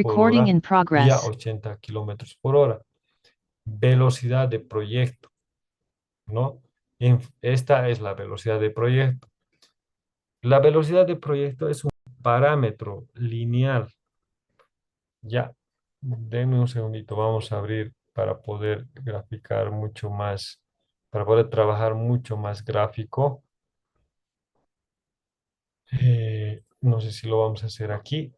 por Recording hora in y a progress. 80 kilómetros por hora. Velocidad de proyecto, ¿no? Esta es la velocidad de proyecto. La velocidad de proyecto es un parámetro lineal. Ya, denme un segundito, vamos a abrir para poder graficar mucho más, para poder trabajar mucho más gráfico. No sé si lo vamos a hacer aquí.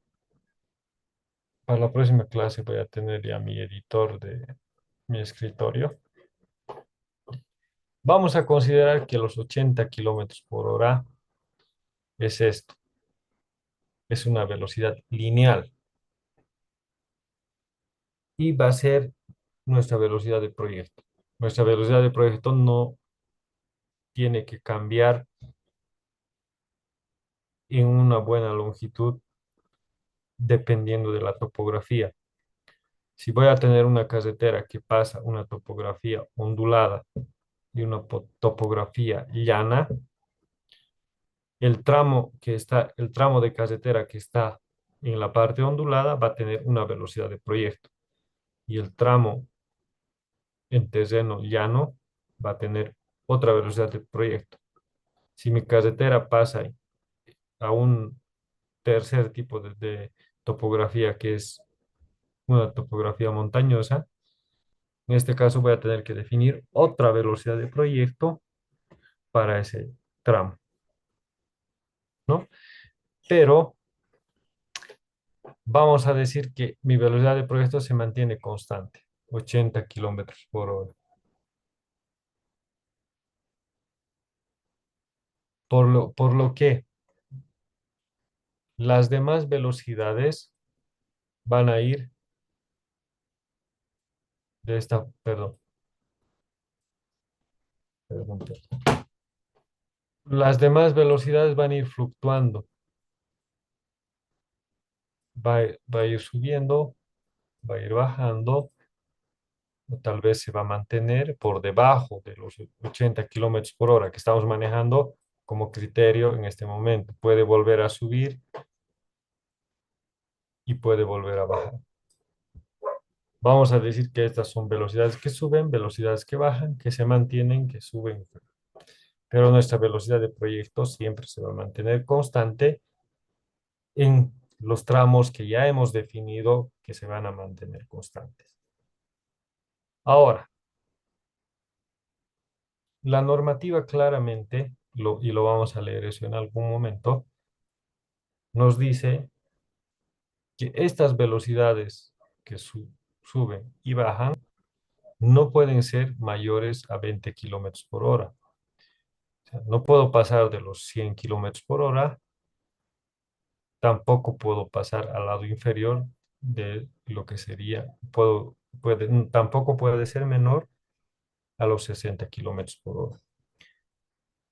Para la próxima clase voy a tener ya mi editor de mi escritorio. Vamos a considerar que los 80 kilómetros por hora es esto, es una velocidad lineal y va a ser nuestra velocidad de proyecto. Nuestra velocidad de proyecto no tiene que cambiar en una buena longitud dependiendo de la topografía. Si voy a tener una carretera que pasa una topografía ondulada y una topografía llana, el tramo de carretera que está en la parte ondulada va a tener una velocidad de proyecto y el tramo en terreno llano va a tener otra velocidad de proyecto. Si mi carretera pasa a un tercer tipo de topografía que es una topografía montañosa, en este caso voy a tener que definir otra velocidad de proyecto para ese tramo, ¿no? Pero vamos a decir que mi velocidad de proyecto se mantiene constante, 80 kilómetros por hora. Por lo que las demás velocidades van a ir de esta, perdón. Las demás velocidades van a ir fluctuando, va a ir subiendo, va a ir bajando, o tal vez se va a mantener por debajo de los 80 kilómetros por hora que estamos manejando como criterio en este momento. Puede volver a subir y puede volver a bajar. Vamos a decir que estas son velocidades que suben, velocidades que bajan, que se mantienen, que suben. Pero nuestra velocidad de proyecto siempre se va a mantener constante en los tramos que ya hemos definido que se van a mantener constantes. Ahora, la normativa claramente, y lo vamos a leer eso en algún momento, nos dice que estas velocidades que suben y bajan no pueden ser mayores a 20 kilómetros por hora. O sea, no puedo pasar de los 100 kilómetros por hora, tampoco puedo pasar al lado inferior de lo que sería, tampoco puede ser menor a los 60 kilómetros por hora.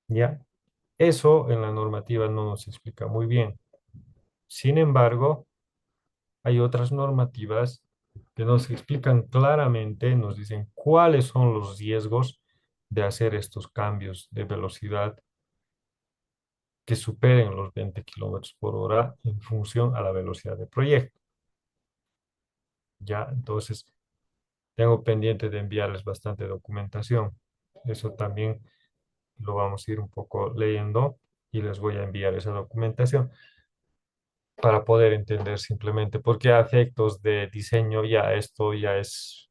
¿Ya? Eso en la normativa no nos explica muy bien. Sin embargo, hay otras normativas que nos explican claramente, nos dicen cuáles son los riesgos de hacer estos cambios de velocidad que superen los 20 kilómetros por hora en función a la velocidad de proyecto. Ya, entonces, tengo pendiente de enviarles bastante documentación. Eso también lo vamos a ir un poco leyendo y les voy a enviar esa documentación para poder entender simplemente, porque a efectos de diseño ya esto ya es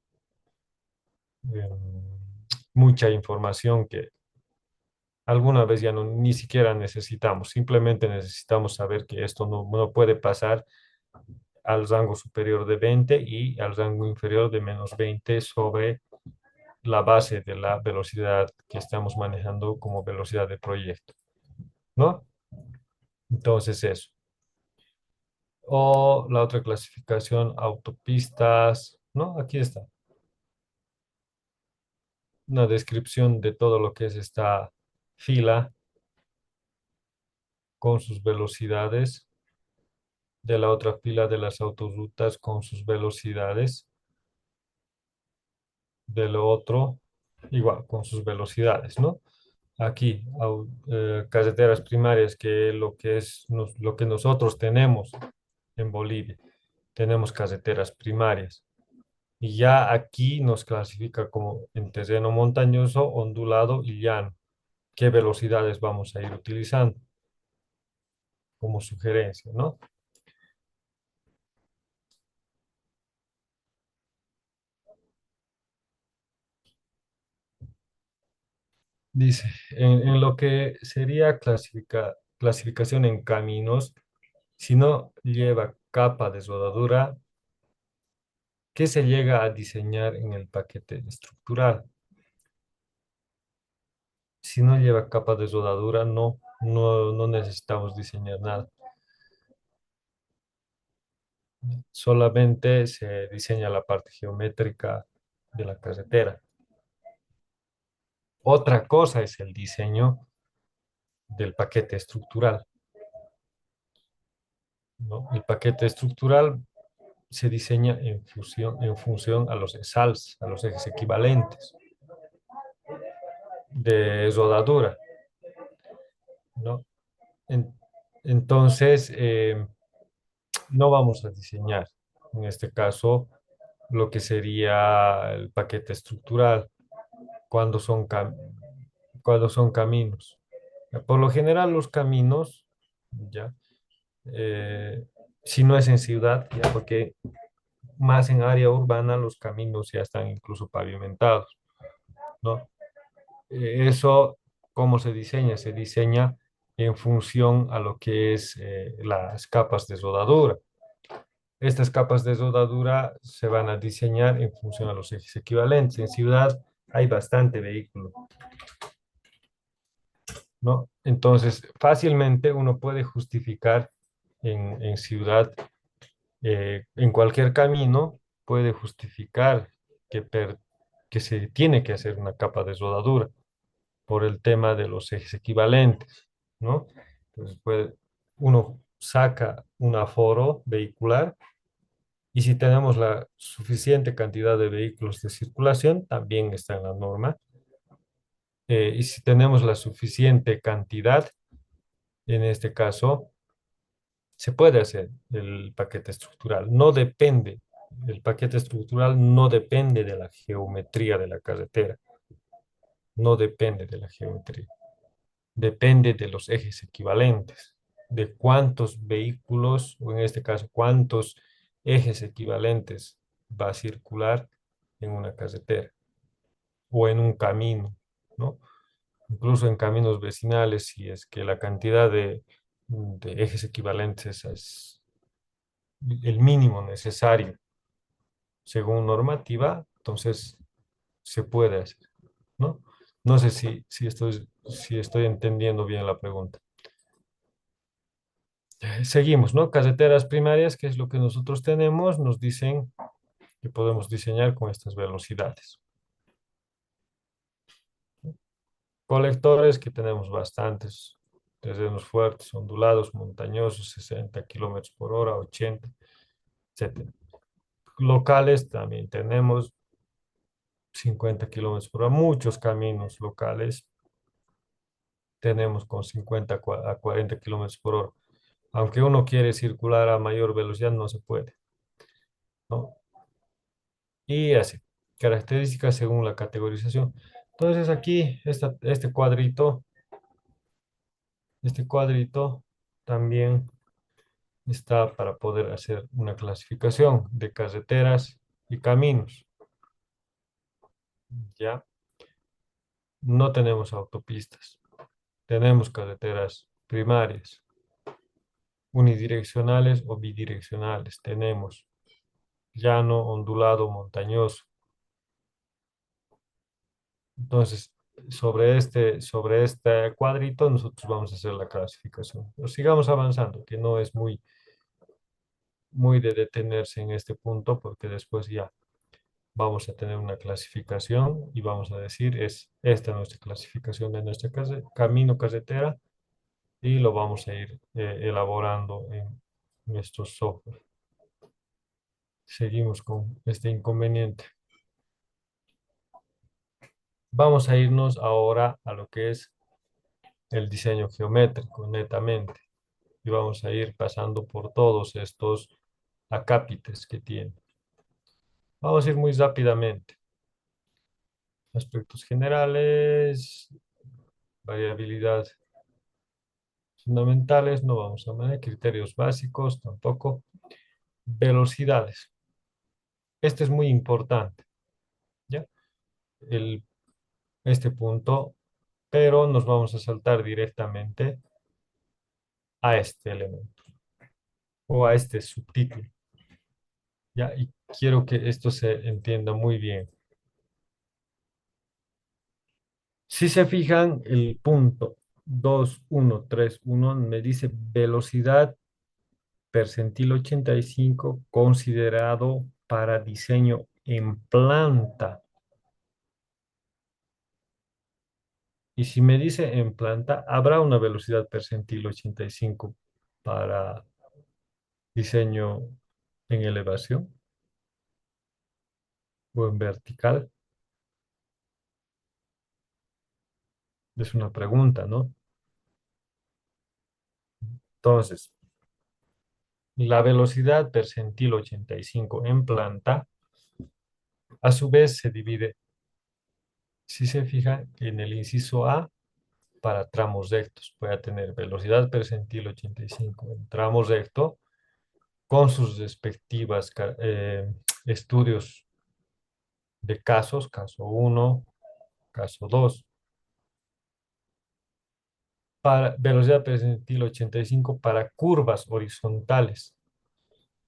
mucha información que alguna vez ya no, ni siquiera necesitamos, simplemente necesitamos saber que esto no puede pasar al rango superior de 20 y al rango inferior de -20 sobre la base de la velocidad que estamos manejando como velocidad de proyecto, ¿no? Entonces eso. O la otra clasificación, autopistas, ¿no? Aquí está. Una descripción de todo lo que es esta fila con sus velocidades, de la otra fila de las autorutas con sus velocidades, de lo otro igual con sus velocidades, ¿no? Aquí, carreteras primarias, que lo que es lo que nosotros tenemos en Bolivia. tenemos carreteras primarias. Y ya aquí nos clasifica como en terreno montañoso, ondulado y llano. ¿Qué velocidades vamos a ir utilizando como sugerencia, ¿no? Dice, en lo que sería clasificación en caminos, si no lleva capa de rodadura, ¿qué se llega a diseñar en el paquete estructural? Si no lleva capa de rodadura, no necesitamos diseñar nada. Solamente se diseña la parte geométrica de la carretera. Otra cosa es el diseño del paquete estructural, ¿no? El paquete estructural se diseña en función a los ESALs, a los ejes equivalentes de rodadura, ¿no? En- entonces, no vamos a diseñar, en este caso, lo que sería el paquete estructural cuando cuando son caminos. Por lo general, los caminos, ya, eh, si no es en ciudad, ya porque más en área urbana los caminos ya están incluso pavimentados, ¿no? Eso, ¿cómo se diseña? Se diseña en función a lo que es las capas de rodadura. Estas capas de rodadura se van a diseñar en función a los ejes equivalentes. En ciudad hay bastante vehículo, ¿no? Entonces, fácilmente uno puede justificar en ciudad, en cualquier camino, puede justificar que, que se tiene que hacer una capa de rodadura por el tema de los ejes equivalentes, ¿no? Entonces, uno saca un aforo vehicular y si tenemos la suficiente cantidad de vehículos de circulación, también está en la norma. Y si tenemos la suficiente cantidad, en este caso, se puede hacer el paquete estructural. No depende, el paquete estructural no depende de la geometría de la carretera, no depende de la geometría, depende de los ejes equivalentes, de cuántos vehículos, o en este caso, cuántos ejes equivalentes va a circular en una carretera o en un camino, ¿no? Incluso en caminos vecinales, si es que la cantidad de ejes equivalentes es el mínimo necesario según normativa, entonces se puede hacer, ¿no? No sé si estoy entendiendo bien la pregunta. Seguimos, ¿no? Carreteras primarias, que es lo que nosotros tenemos, nos dicen que podemos diseñar con estas velocidades. Colectores, que tenemos bastantes, terrenos fuertes, ondulados, montañosos, 60 kilómetros por hora, 80, etcétera. Locales también tenemos 50 kilómetros por hora, muchos caminos locales tenemos con 50 a 40 kilómetros por hora. Aunque uno quiere circular a mayor velocidad, no se puede, ¿no? Y así, características según la categorización. Entonces aquí, este cuadrito también está para poder hacer una clasificación de carreteras y caminos. Ya no tenemos autopistas, tenemos carreteras primarias, unidireccionales o bidireccionales. Tenemos llano, ondulado, montañoso. Entonces, sobre este cuadrito, nosotros vamos a hacer la clasificación. Pero sigamos avanzando, que no es muy de detenerse en este punto, porque después ya vamos a tener una clasificación y vamos a decir, es esta nuestra clasificación de nuestra camino carretera y lo vamos a ir elaborando en nuestro software. Seguimos con este inconveniente. Vamos a irnos ahora a lo que es el diseño geométrico, netamente. Y vamos a ir pasando por todos estos acápites que tiene. Vamos a ir muy rápidamente. Aspectos generales, variabilidad fundamentales, no vamos a ver, criterios básicos tampoco, velocidades. Este es muy importante, ¿ya? El, este punto, pero nos vamos a saltar directamente a este elemento o a este subtítulo, ¿ya? Y quiero que esto se entienda muy bien. Si se fijan, el punto 2131 me dice velocidad percentil 85 considerado para diseño en planta. Y si me dice en planta, ¿habrá una velocidad percentil 85 para diseño en elevación o en vertical? Es una pregunta, ¿no? Entonces, la velocidad percentil 85 en planta, a su vez se divide, si se fija, en el inciso A para tramos rectos. Voy a tener velocidad percentil 85 en tramo recto con sus respectivas estudios de casos, caso uno, caso 2. Para velocidad percentil 85 para curvas horizontales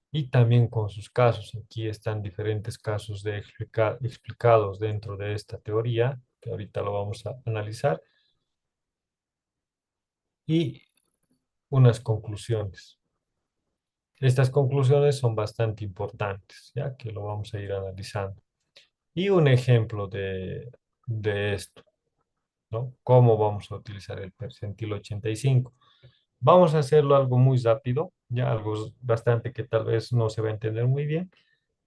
y también con sus casos. Aquí están diferentes casos explicados dentro de esta teoría, que ahorita lo vamos a analizar, y unas conclusiones. Estas conclusiones son bastante importantes, ya que lo vamos a ir analizando. Y un ejemplo de esto, ¿no? ¿Cómo vamos a utilizar el percentil 85? Vamos a hacerlo algo muy rápido, ya algo bastante que tal vez no se va a entender muy bien,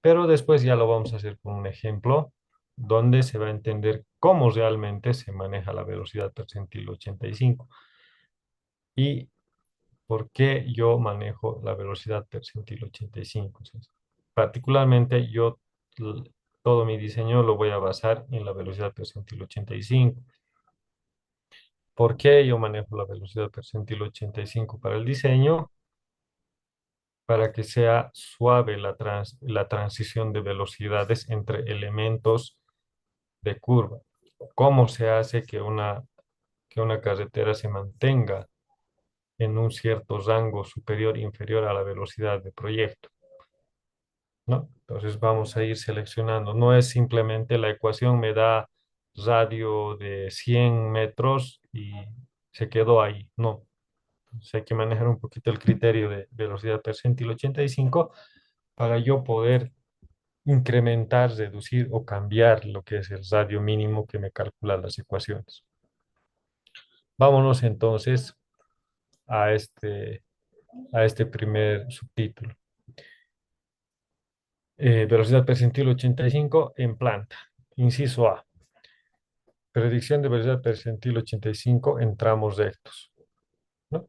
pero después ya lo vamos a hacer con un ejemplo donde se va a entender cómo realmente se maneja la velocidad percentil 85 y por qué yo manejo la velocidad percentil 85. Entonces, particularmente yo todo mi diseño lo voy a basar en la velocidad percentil 85. ¿Por qué yo manejo la velocidad percentil 85 para el diseño? Para que sea suave la transición de velocidades entre elementos de curva. ¿Cómo se hace que una carretera se mantenga en un cierto rango superior e inferior a la velocidad de proyecto? ¿No? Entonces vamos a ir seleccionando. No es simplemente la ecuación me da radio de 100 metros y se quedó ahí. No. Entonces hay que manejar un poquito el criterio de velocidad percentil 85 para yo poder incrementar, reducir o cambiar lo que es el radio mínimo que me calculan las ecuaciones. Vámonos entonces a a este primer subtítulo. Velocidad percentil 85 en planta. Inciso A. Predicción de velocidad percentil 85 en tramos rectos, ¿no?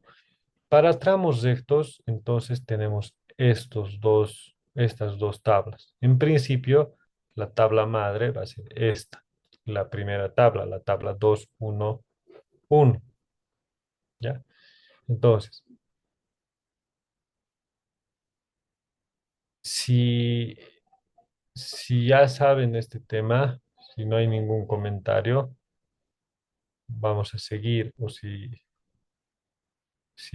Para tramos rectos, entonces tenemos estas dos tablas. En principio, la tabla madre va a ser esta. La primera tabla, la tabla 2, 1, 1. ¿Ya? Entonces, si, si ya saben este tema, si no hay ningún comentario, vamos a seguir. O si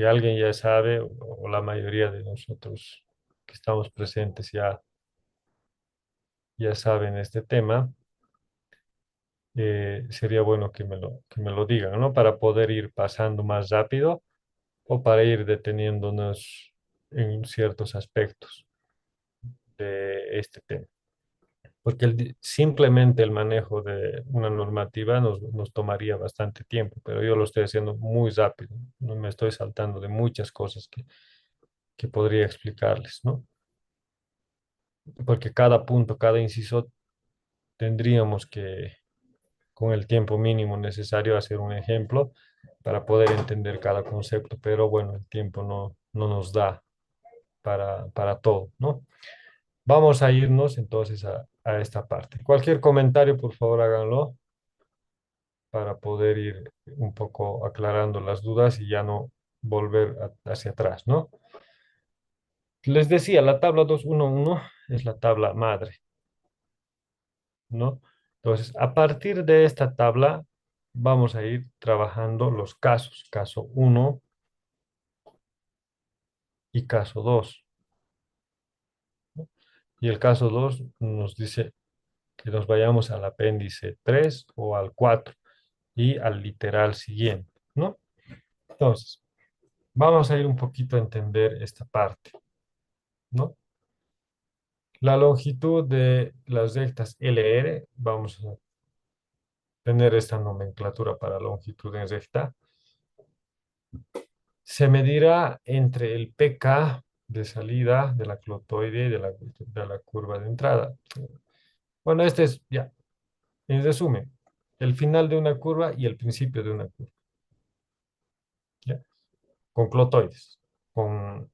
alguien ya sabe, o la mayoría de nosotros que estamos presentes ya saben este tema, sería bueno que me lo digan, ¿no? Para poder ir pasando más rápido o para ir deteniéndonos en ciertos aspectos de este tema. Porque simplemente el manejo de una normativa nos tomaría bastante tiempo, pero yo lo estoy haciendo muy rápido, no me estoy saltando de muchas cosas que podría explicarles, ¿no? Porque cada punto, cada inciso, tendríamos que, con el tiempo mínimo necesario, hacer un ejemplo para poder entender cada concepto, pero bueno, el tiempo no nos da. para todo, ¿no? Vamos a irnos entonces a esta parte. Cualquier comentario, por favor, háganlo para poder ir un poco aclarando las dudas y ya no volver hacia atrás, ¿no? Les decía, la tabla 211 es la tabla madre, ¿no? Entonces, a partir de esta tabla, vamos a ir trabajando los casos, caso uno y caso 2, ¿no? Y el caso 2 nos dice que nos vayamos al apéndice 3 o al 4 y al literal siguiente, ¿no? Entonces, vamos a ir un poquito a entender esta parte, ¿no? La longitud de las rectas LR, vamos a tener esta nomenclatura para longitud en recta, se medirá entre el PK de salida de la clotoide y de la curva de entrada. Bueno, este es ya, en resumen, el final de una curva y el principio de una curva, ¿ya? Con clotoides, con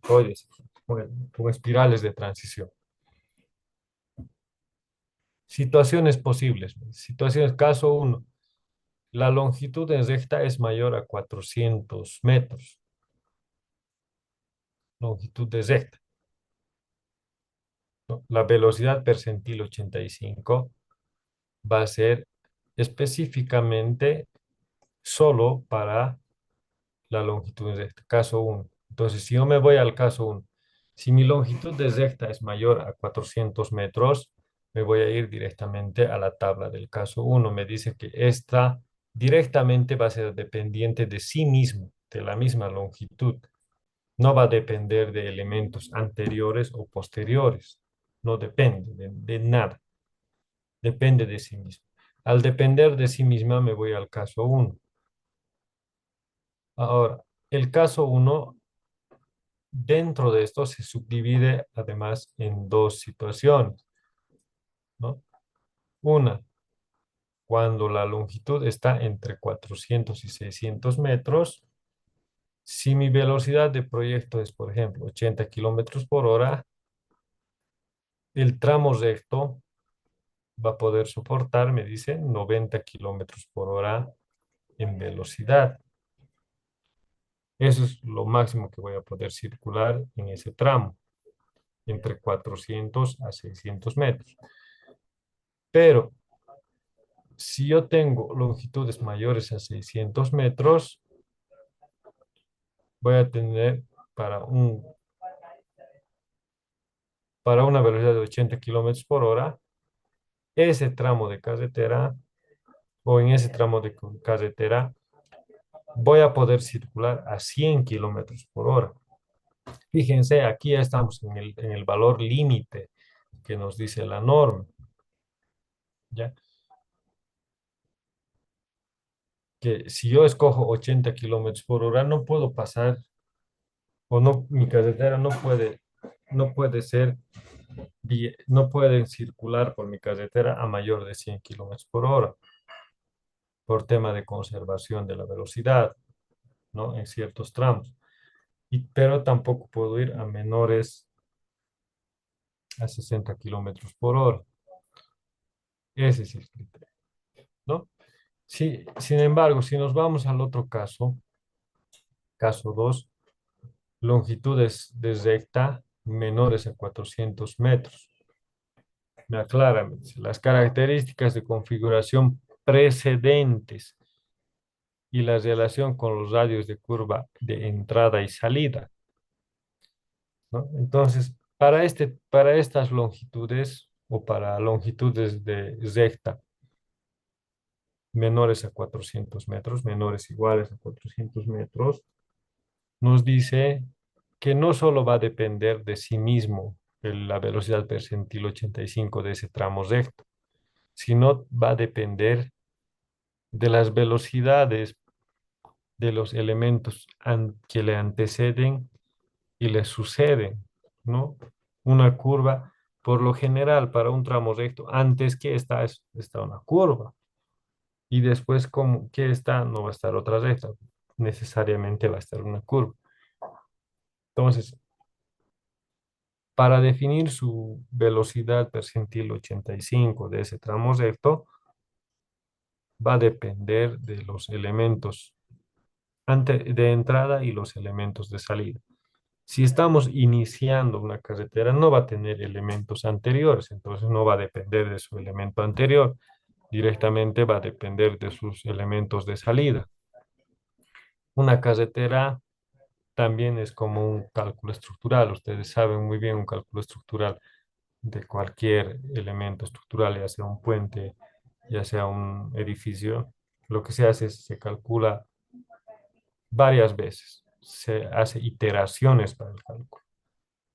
clotoides, con espirales de transición. Situaciones posibles. Situaciones, caso uno. La longitud en recta es mayor a 400 metros. Longitud de recta, ¿no? La velocidad percentil 85 va a ser específicamente solo para la longitud de recta, caso uno. Entonces, si yo me voy al caso uno, si mi longitud de recta es mayor a 400 metros, me voy a ir directamente a la tabla del caso uno. Me dice que esta directamente va a ser dependiente de sí mismo, de la misma longitud. No va a depender de elementos anteriores o posteriores. No depende de nada. Depende de sí mismo. Al depender de sí misma, me voy al caso uno. Ahora, el caso uno dentro de esto se subdivide además en dos situaciones, ¿no? Una, cuando la longitud está entre 400 y 600 metros, si mi velocidad de proyecto es, por ejemplo, 80 kilómetros por hora, el tramo recto va a poder soportar, me dice, 90 kilómetros por hora en velocidad. Eso es lo máximo que voy a poder circular en ese tramo, entre 400 a 600 metros. Pero si yo tengo longitudes mayores a 600 metros, voy a tener para, un, para una velocidad de 80 kilómetros por hora, ese tramo de carretera o en ese tramo de carretera voy a poder circular a 100 kilómetros por hora. Fíjense, aquí ya estamos en el valor límite que nos dice la norma, ¿ya? Que si yo escojo 80 kilómetros por hora, no puedo pasar, o no, mi carretera no puede ser, no pueden circular por mi carretera a mayor de 100 kilómetros por hora, por tema de conservación de la velocidad, ¿no? En ciertos tramos. Pero tampoco puedo ir a menores a 60 kilómetros por hora. Ese es el criterio, ¿no? Sí, sin embargo, si nos vamos al otro caso, caso 2, longitudes de recta menores a 400 metros. Me aclara, me dice, las características de configuración precedentes y la relación con los radios de curva de entrada y salida, ¿no? Entonces, para estas longitudes o para longitudes de recta menores a 400 metros, menores iguales a 400 metros, nos dice que no solo va a depender de sí mismo la velocidad percentil 85 de ese tramo recto, sino va a depender de las velocidades de los elementos que le anteceden y le suceden, ¿no? Una curva, por lo general, para un tramo recto, antes que está una curva, y después como que está, no va a estar otra recta, necesariamente va a estar una curva. Entonces, Para definir su velocidad percentil 85 de ese tramo recto, va a depender de los elementos de entrada y los elementos de salida. Si estamos iniciando una carretera, no va a tener elementos anteriores, entonces no va a depender de su elemento anterior, directamente va a depender de sus elementos de salida. Una carretera también es como un cálculo estructural. Ustedes saben muy bien un cálculo estructural de cualquier elemento estructural, ya sea un puente, ya sea un edificio. Lo que se hace es se calcula varias veces, se hace iteraciones para el cálculo.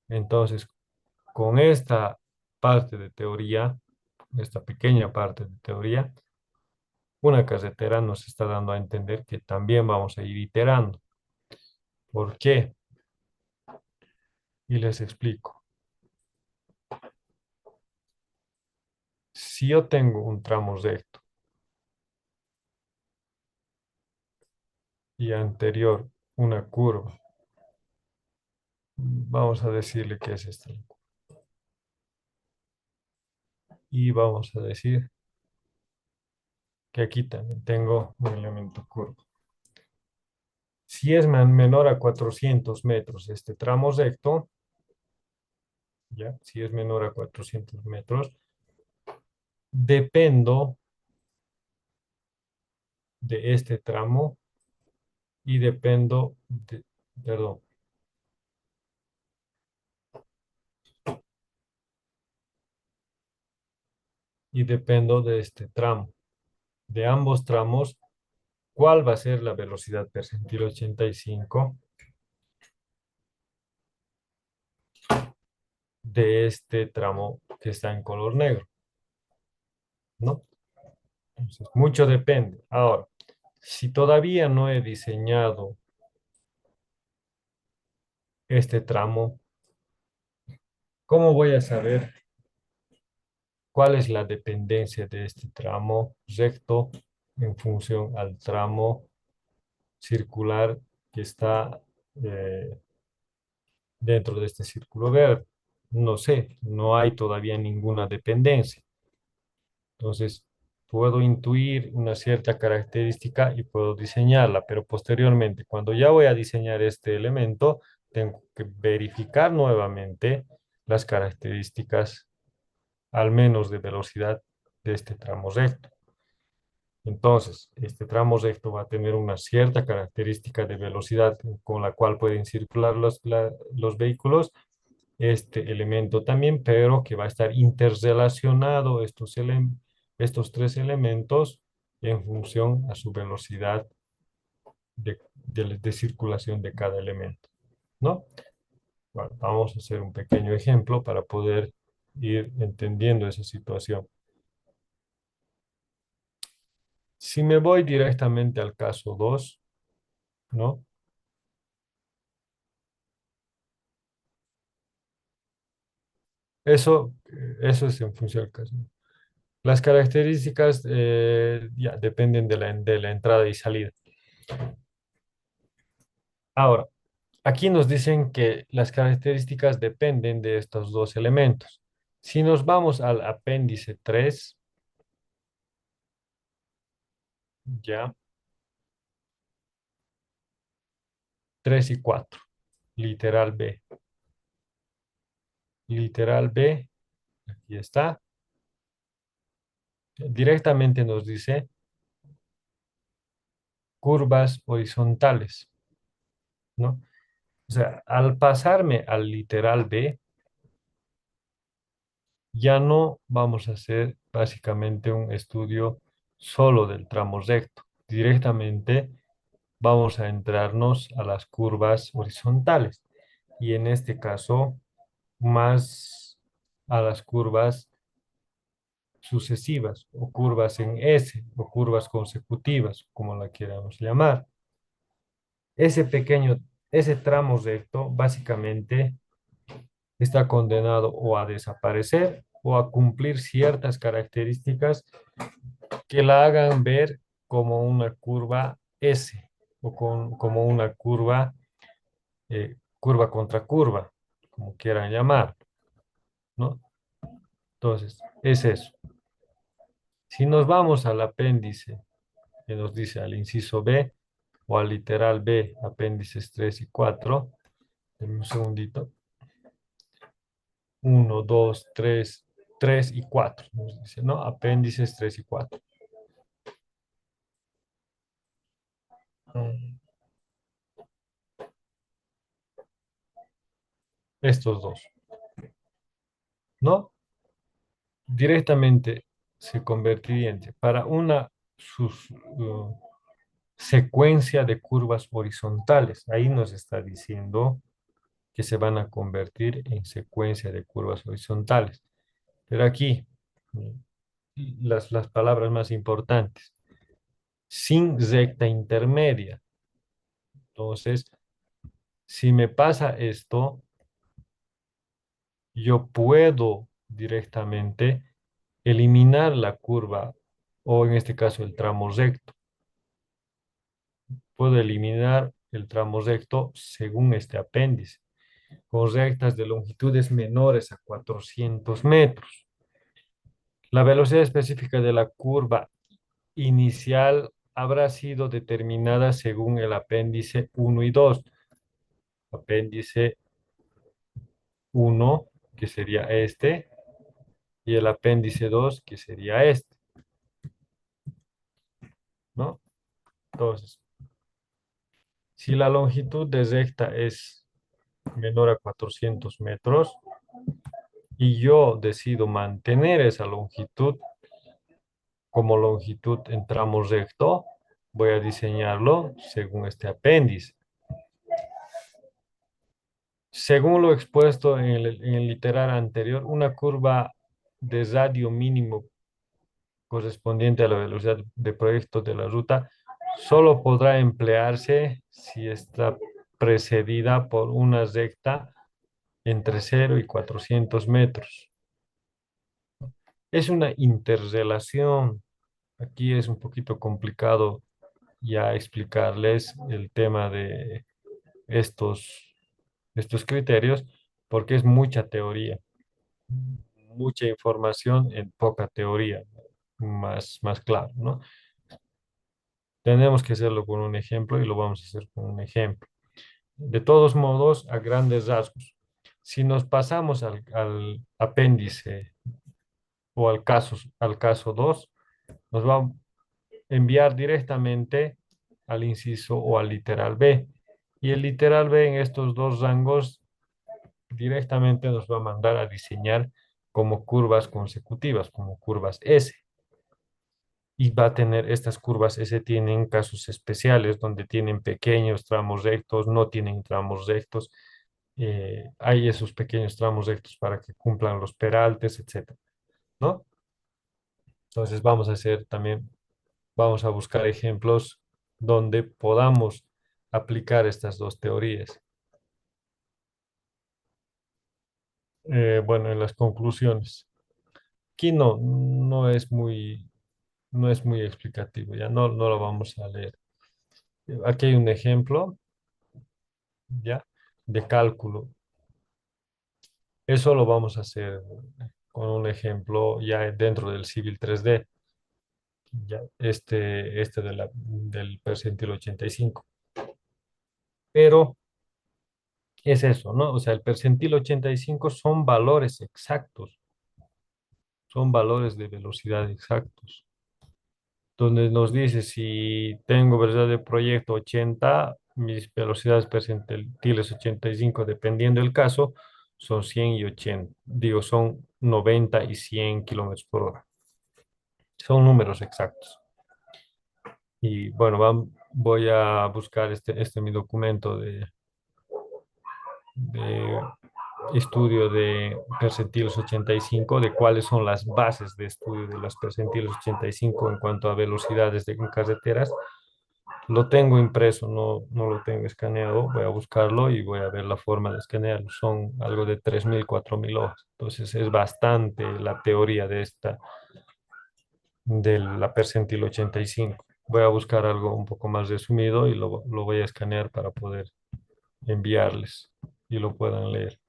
Entonces, con esta parte de teoría, esta pequeña parte de teoría, una carretera nos está dando a entender que también vamos a ir iterando. ¿Por qué? Y les explico. Si yo tengo un tramo recto y anterior una curva, vamos a decirle que es esta. Y vamos a decir que aquí también tengo un elemento curvo. Si es menor a 400 metros este tramo recto, ¿ya? Si es menor a 400 metros, dependo de este tramo y dependo de, perdón, y dependo de este tramo. De ambos tramos, ¿cuál va a ser la velocidad percentil 85 de este tramo que está en color negro? ¿No? Entonces, mucho depende. Ahora, si todavía no he diseñado este tramo, ¿cómo voy a saber cuál es la dependencia de este tramo recto en función al tramo circular que está eh, dentro de este círculo verde? No sé, no hay todavía ninguna dependencia. Entonces, puedo intuir una cierta característica y puedo diseñarla, pero posteriormente, cuando ya voy a diseñar este elemento, tengo que verificar nuevamente las características, al menos de velocidad, de este tramo recto. Entonces, este tramo recto va a tener una cierta característica de velocidad con la cual pueden circular los vehículos, este elemento también, pero que va a estar interrelacionado estos tres elementos en función a su velocidad de circulación de cada elemento, ¿no? Bueno, vamos a hacer un pequeño ejemplo para poder ir entendiendo esa situación. Si me voy directamente al caso 2, ¿no? Eso es en función del caso. Las características ya dependen de la entrada y salida. Ahora, aquí nos dicen que las características dependen de estos dos elementos. Si nos vamos al apéndice 3, ya, 3 y 4, literal B. Literal B, aquí está. Directamente nos dice curvas horizontales, ¿no? O sea, al pasarme al literal B, ya no vamos a hacer básicamente un estudio solo del tramo recto. Directamente vamos a entrarnos a las curvas horizontales y en este caso más a las curvas sucesivas o curvas en S o curvas consecutivas, como la queramos llamar. Ese pequeño, ese tramo recto básicamente está condenado o a desaparecer o a cumplir ciertas características que la hagan ver como una curva S o como una curva contra curva, como quieran llamar. ¿no? Entonces, es eso. Si nos vamos al apéndice, que nos dice al inciso B o al literal B, apéndices 3 y 4, denme un segundito. Uno, 2, 3, 3 y 4, nos dice, ¿no? Apéndices 3 y 4. Estos dos, ¿no? Directamente se convertiría para una secuencia de curvas horizontales. Ahí nos está diciendo que se van a convertir en secuencia de curvas horizontales. Pero aquí, las palabras más importantes, sin recta intermedia. Entonces, si me pasa esto, yo puedo directamente eliminar la curva, o en este caso el tramo recto. Puedo eliminar el tramo recto según este apéndice, con rectas de longitudes menores a 400 metros. La velocidad específica de la curva inicial habrá sido determinada según el apéndice 1 y 2. Apéndice 1, que sería este, y el apéndice 2, que sería este, ¿no? Entonces, si la longitud de recta es menor a 400 metros y yo decido mantener esa longitud como longitud en tramo recto, voy a diseñarlo según este apéndice. Según lo expuesto en el literal anterior, una curva de radio mínimo correspondiente a la velocidad de proyecto de la ruta solo podrá emplearse si está precedida por una recta entre 0 y 400 metros. Es una interrelación. Aquí es un poquito complicado ya explicarles el tema de estos criterios porque es mucha teoría, mucha información en poca teoría, más claro, ¿no? Tenemos que hacerlo con un ejemplo y lo vamos a hacer con un ejemplo. De todos modos, a grandes rasgos, si nos pasamos al apéndice o al caso 2, nos va a enviar directamente al inciso o al literal B. Y el literal B en estos dos rangos directamente nos va a mandar a diseñar como curvas consecutivas, como curvas S. Y va a tener estas curvas S, tienen casos especiales donde tienen pequeños tramos rectos, no tienen tramos rectos. Hay esos pequeños tramos rectos para que cumplan los peraltes, etcétera, ¿no? Entonces vamos a hacer también, vamos a buscar ejemplos donde podamos aplicar estas dos teorías. Bueno, en las conclusiones. Aquí no es muy explicativo, ya no lo vamos a leer. Aquí hay un ejemplo, ya, de cálculo. Eso lo vamos a hacer con un ejemplo ya dentro del Civil 3D, ya, este del percentil 85. Pero es eso, ¿no? O sea, el percentil 85 son valores exactos, son valores de velocidad exactos, donde nos dice si tengo velocidad de proyecto 80, mis velocidades percentiles 85, dependiendo del caso, son 100 y 80, digo, son 90 y 100 kilómetros por hora. Son números exactos. Y bueno, voy a buscar este mi documento de estudio de percentiles 85, de cuáles son las bases de estudio de las percentiles 85 en cuanto a velocidades en carreteras. Lo tengo impreso, no lo tengo escaneado. Voy a buscarlo y voy a ver la forma de escanearlo. Son algo de 3.000, 4.000 hojas. Entonces es bastante la teoría de la percentil 85. Voy a buscar algo un poco más resumido y lo voy a escanear para poder enviarles y lo puedan leer.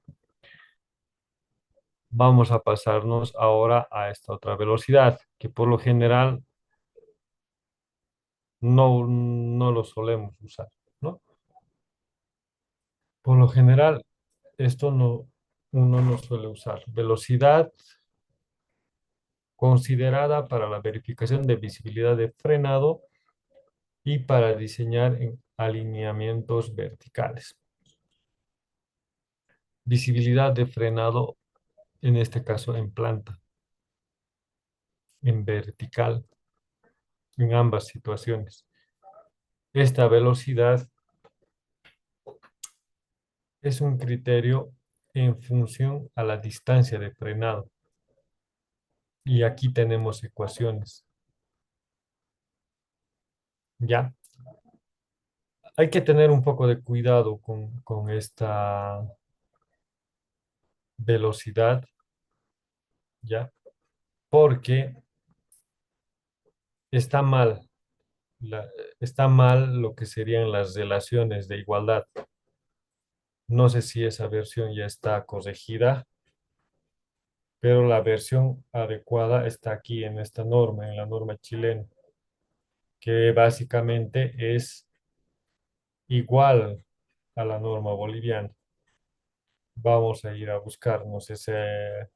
Vamos a pasarnos ahora a esta otra velocidad, que por lo general no lo solemos usar, ¿no? Por lo general, esto no, uno no suele usar. Velocidad considerada para la verificación de visibilidad de frenado y para diseñar en alineamientos verticales. Visibilidad de frenado, en este caso en planta, en vertical, en ambas situaciones. Esta velocidad es un criterio en función a la distancia de frenado. Y aquí tenemos ecuaciones. Ya, hay que tener un poco de cuidado con esta velocidad, ya, porque está mal, la- está mal lo que serían las relaciones de igualdad. No sé si esa versión ya está corregida, pero la versión adecuada está aquí en esta norma, en la norma chilena, que básicamente es igual a la norma boliviana. Vamos a ir a buscarnos ese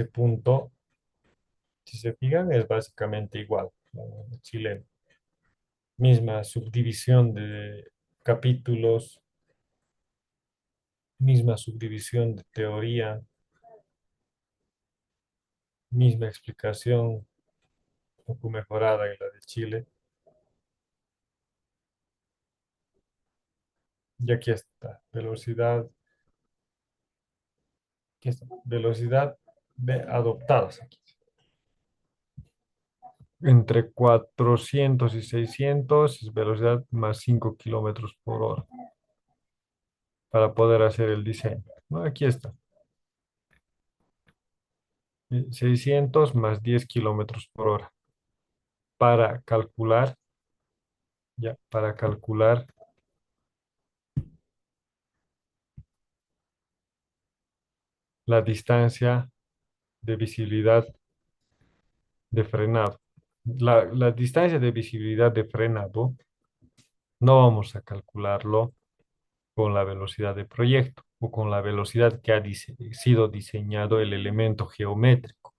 punto. Si se fijan, es básicamente igual, la norma chilena. Misma subdivisión de capítulos, misma subdivisión de teoría, misma explicación, un poco mejorada en la de Chile. Y aquí está, velocidad, aquí está, velocidad de adoptadas aquí. Entre 400 y 600 es velocidad más 5 kilómetros por hora para poder hacer el diseño. ¿No? Aquí está, 600 más 10 kilómetros por hora para calcular, ya, para calcular la distancia de visibilidad de frenado. La distancia de visibilidad de frenado no vamos a calcularlo con la velocidad de proyecto o con la velocidad que ha sido diseñado el elemento geométrico.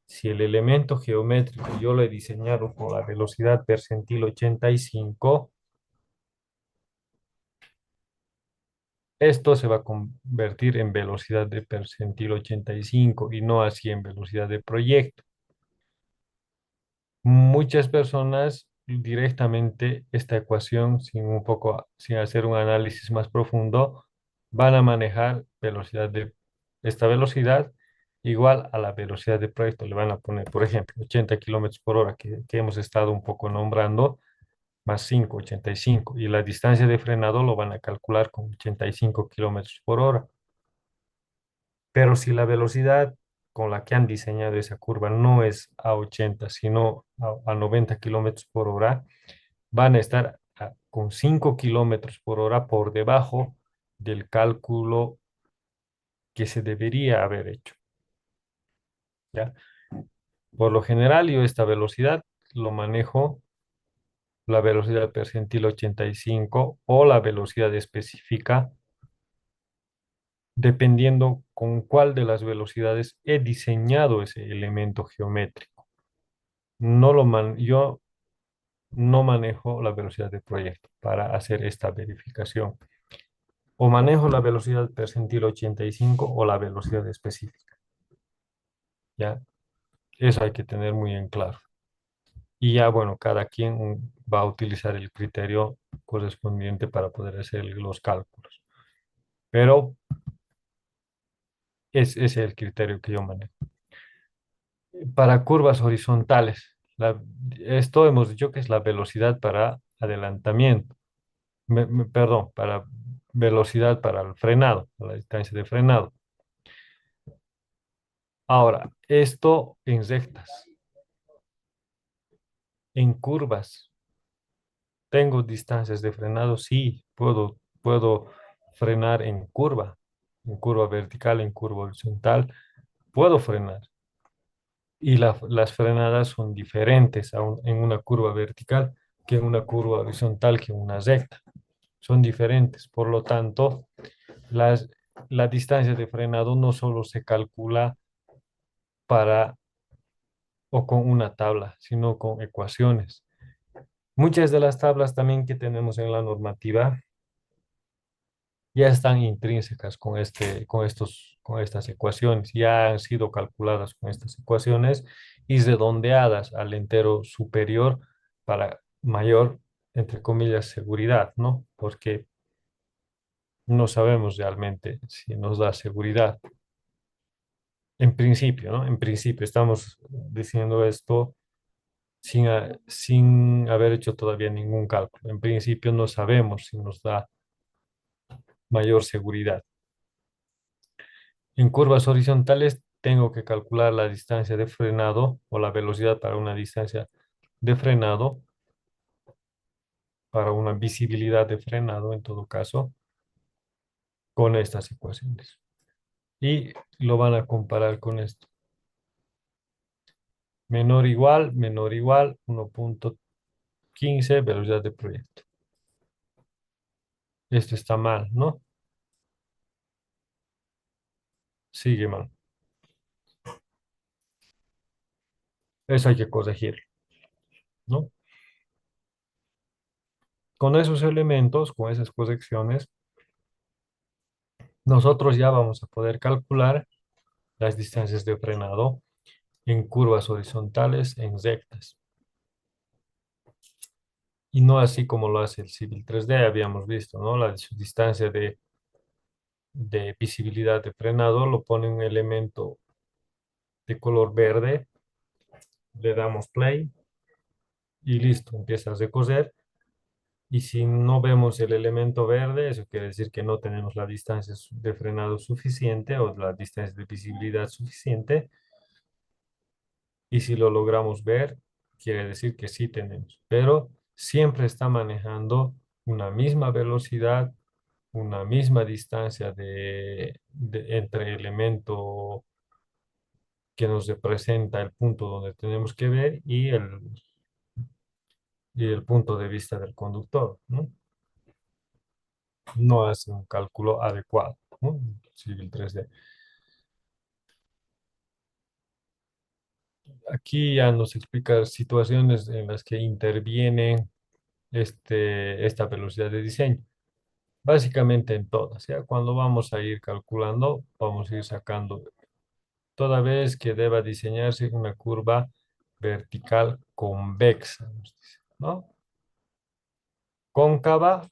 Si el elemento geométrico yo lo he diseñado con la velocidad percentil 85, esto se va a convertir en velocidad de percentil 85 y no así en velocidad de proyecto. Muchas personas directamente esta ecuación, sin hacer un análisis más profundo, van a manejar esta velocidad igual a la velocidad de proyecto. Le van a poner, por ejemplo, 80 kilómetros por hora, que hemos estado un poco nombrando, más 5, 85. Y la distancia de frenado lo van a calcular con 85 kilómetros por hora. Pero si la velocidad con la que han diseñado esa curva no es a 80, sino a 90 kilómetros por hora, van a estar con 5 kilómetros por hora por debajo del cálculo que se debería haber hecho, ¿ya? Por lo general, yo esta velocidad lo manejo la velocidad percentil 85 o la velocidad específica, dependiendo con cuál de las velocidades he diseñado ese elemento geométrico. Yo no manejo la velocidad de proyecto para hacer esta verificación. O manejo la velocidad percentil 85 o la velocidad específica. ¿Ya? Eso hay que tener muy en claro. Y ya, bueno, cada quien va a utilizar el criterio correspondiente para poder hacer los cálculos. Pero ese es el criterio que yo manejo. Para curvas horizontales, esto hemos dicho que es la velocidad para adelantamiento. Perdón, para velocidad para el frenado, para la distancia de frenado. Ahora, esto en rectas, en curvas. ¿Tengo distancias de frenado? Sí, puedo frenar en curva. en curva vertical, en curva horizontal, puedo frenar. Y las frenadas son diferentes en una curva vertical que en una curva horizontal, que en una recta. Son diferentes. Por lo tanto, las, la distancia de frenado no solo se calcula para o con una tabla, sino con ecuaciones. Muchas de las tablas también que tenemos en la normativa ya están intrínsecas con estas ecuaciones, ya han sido calculadas con estas ecuaciones y redondeadas al entero superior para mayor, entre comillas, seguridad, ¿no? Porque no sabemos realmente si nos da seguridad. En principio, ¿no? En principio, estamos diciendo esto sin haber hecho todavía ningún cálculo. En principio no sabemos si nos da mayor seguridad. En curvas horizontales tengo que calcular la distancia de frenado o la velocidad para una distancia de frenado, para una visibilidad de frenado en todo caso, con estas ecuaciones. Y lo van a comparar con esto. Menor igual, 1.15 velocidad de proyecto. Esto está mal, ¿no? Sigue mal. Eso hay que corregir, ¿no? Con esos elementos, con esas correcciones, nosotros ya vamos a poder calcular las distancias de frenado en curvas horizontales, en rectas. Y no así como lo hace el Civil 3D, habíamos visto, ¿no? La distancia de visibilidad de frenado lo pone un elemento de color verde, le damos play y listo, empieza a recorrer. Y si no vemos el elemento verde, eso quiere decir que no tenemos la distancia de frenado suficiente o la distancia de visibilidad suficiente. Y si lo logramos ver, quiere decir que sí tenemos. Pero siempre está manejando una misma velocidad, una misma distancia entre elemento que nos representa el punto donde tenemos que ver y el punto de vista del conductor, ¿no? No hace un cálculo adecuado, ¿no? Civil 3D. Aquí ya nos explica situaciones en las que interviene esta velocidad de diseño. Básicamente en todas, ¿ya? Cuando vamos a ir calculando, vamos a ir sacando toda vez que deba diseñarse una curva vertical convexa, nos dice, ¿no? Cóncava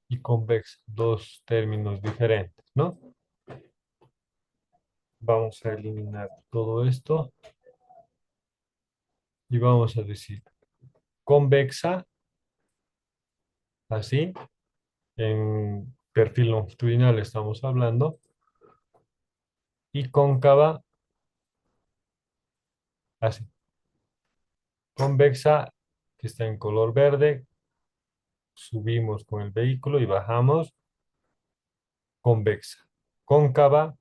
y convexa, dos términos diferentes, ¿no? Vamos a eliminar todo esto y vamos a decir convexa, así, en perfil longitudinal estamos hablando, y cóncava, así. Convexa, que está en color verde, subimos con el vehículo y bajamos, convexa. Cóncava,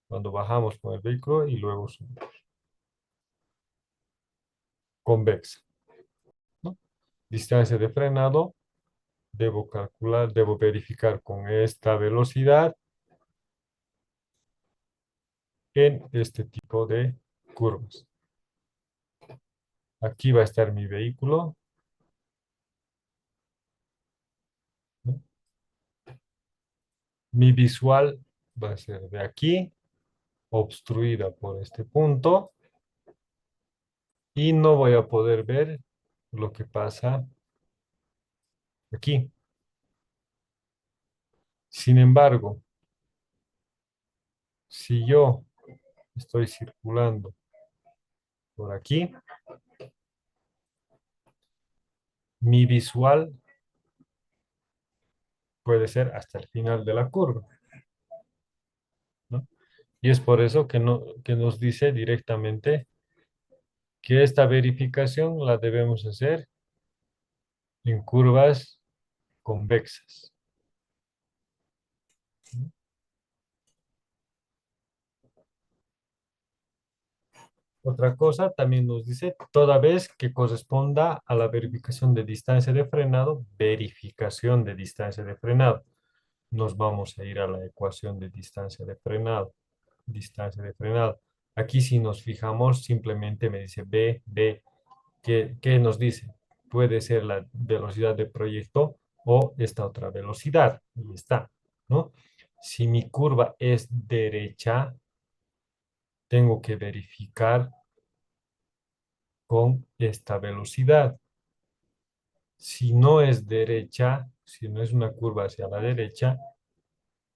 cuando bajamos con el vehículo y luego subimos. Convexa, ¿no? Distancia de frenado, debo calcular, debo verificar con esta velocidad en este tipo de curvas. Aquí va a estar mi vehículo, ¿no? Mi visual va a ser de aquí, obstruida por este punto, y no voy a poder ver lo que pasa aquí. Sin embargo, si yo estoy circulando por aquí, mi visual puede ser hasta el final de la curva, ¿no? Y es por eso que, no, que nos dice directamente que esta verificación la debemos hacer en curvas convexas, ¿no? Otra cosa también nos dice, toda vez que corresponda a la verificación de distancia de frenado, verificación de distancia de frenado. Nos vamos a ir a la ecuación de distancia de frenado. Distancia de frenado. Aquí si nos fijamos, simplemente me dice B. ¿Qué nos dice? Puede ser la velocidad de proyecto o esta otra velocidad. Y está, ¿no? Si mi curva es derecha, tengo que verificar con esta velocidad. Si no es derecha, si no es una curva hacia la derecha,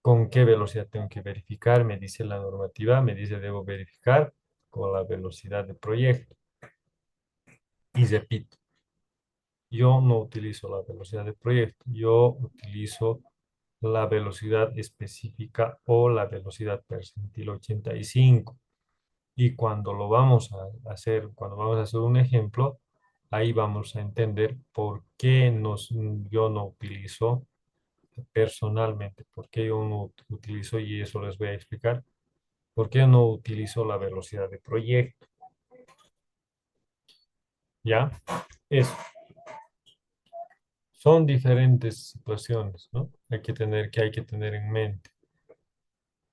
¿con qué velocidad tengo que verificar? Me dice la normativa, me dice debo verificar con la velocidad de proyecto. Y repito, yo no utilizo la velocidad de proyecto, yo utilizo la velocidad específica o la velocidad percentil 85. Y cuando lo vamos a hacer, cuando vamos a hacer un ejemplo, ahí vamos a entender por qué yo no utilizo personalmente, por qué yo no utilizo, y eso les voy a explicar, por qué no utilizo la velocidad de proyecto. ¿Ya? Eso. Son diferentes situaciones, ¿no? Hay que tener en mente.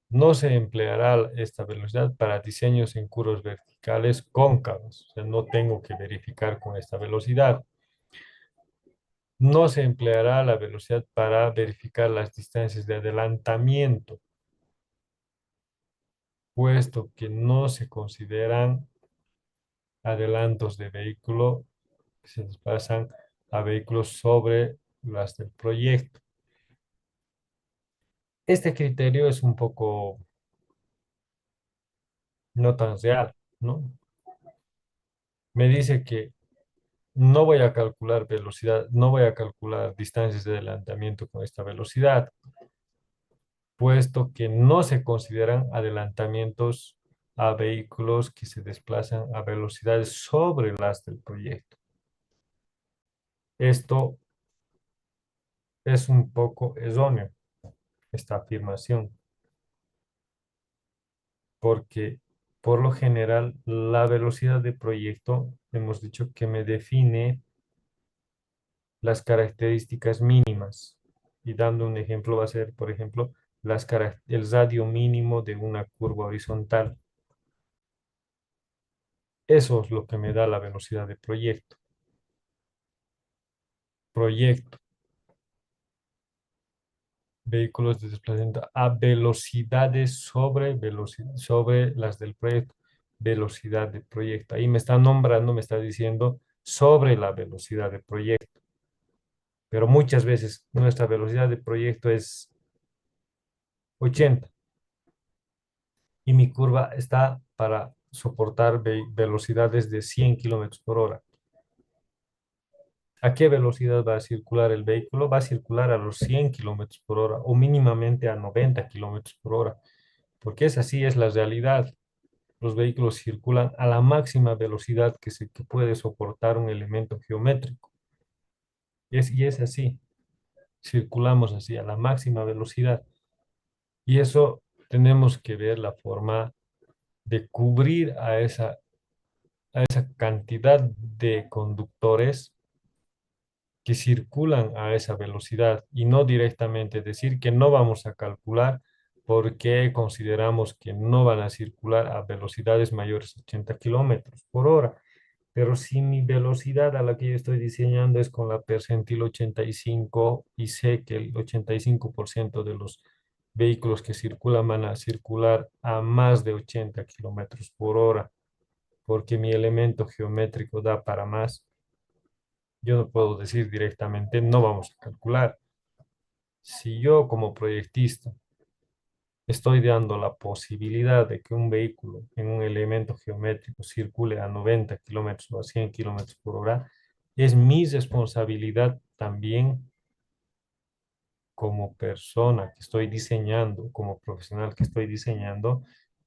No se empleará esta velocidad para diseños en curvas verticales cóncavas. O sea, no tengo que verificar con esta velocidad. No se empleará la velocidad para verificar las distancias de adelantamiento, puesto que no se consideran adelantos de vehículo que se desplazan a vehículos sobre las del proyecto. Este criterio es un poco no tan real, ¿no? Me dice que no voy a calcular velocidad, no voy a calcular distancias de adelantamiento con esta velocidad, puesto que no se consideran adelantamientos a vehículos que se desplazan a velocidades sobre las del proyecto. Esto es un poco erróneo, esta afirmación, porque por lo general la velocidad de proyecto, hemos dicho que me define las características mínimas. Y dando un ejemplo, va a ser, por ejemplo, el radio mínimo de una curva horizontal. Eso es lo que me da la velocidad de proyecto. Proyecto, vehículos de desplazamiento a velocidades sobre las del proyecto. Velocidad de proyecto. Ahí me está nombrando, me está diciendo sobre la velocidad de proyecto. Pero muchas veces nuestra velocidad de proyecto es 80 y mi curva está para soportar velocidades de 100 kilómetros por hora. ¿A qué velocidad va a circular el vehículo? Va a circular a los 100 kilómetros por hora o mínimamente a 90 kilómetros por hora, porque es la realidad. Los vehículos circulan a la máxima velocidad que puede soportar un elemento geométrico. Y es así, circulamos así, a la máxima velocidad. Y eso tenemos que ver la forma de cubrir a esa cantidad de conductores que circulan a esa velocidad y no directamente decir que no vamos a calcular porque consideramos que no van a circular a velocidades mayores a 80 kilómetros por hora. Pero si mi velocidad a la que yo estoy diseñando es con la percentil 85 y sé que el 85% de los vehículos que circulan van a circular a más de 80 kilómetros por hora, porque mi elemento geométrico da para más, yo no puedo decir directamente, no vamos a calcular. Si yo como proyectista estoy dando la posibilidad de que un vehículo en un elemento geométrico circule a 90 kilómetros o a 100 kilómetros por hora, es mi responsabilidad también como persona que estoy diseñando, como profesional que estoy diseñando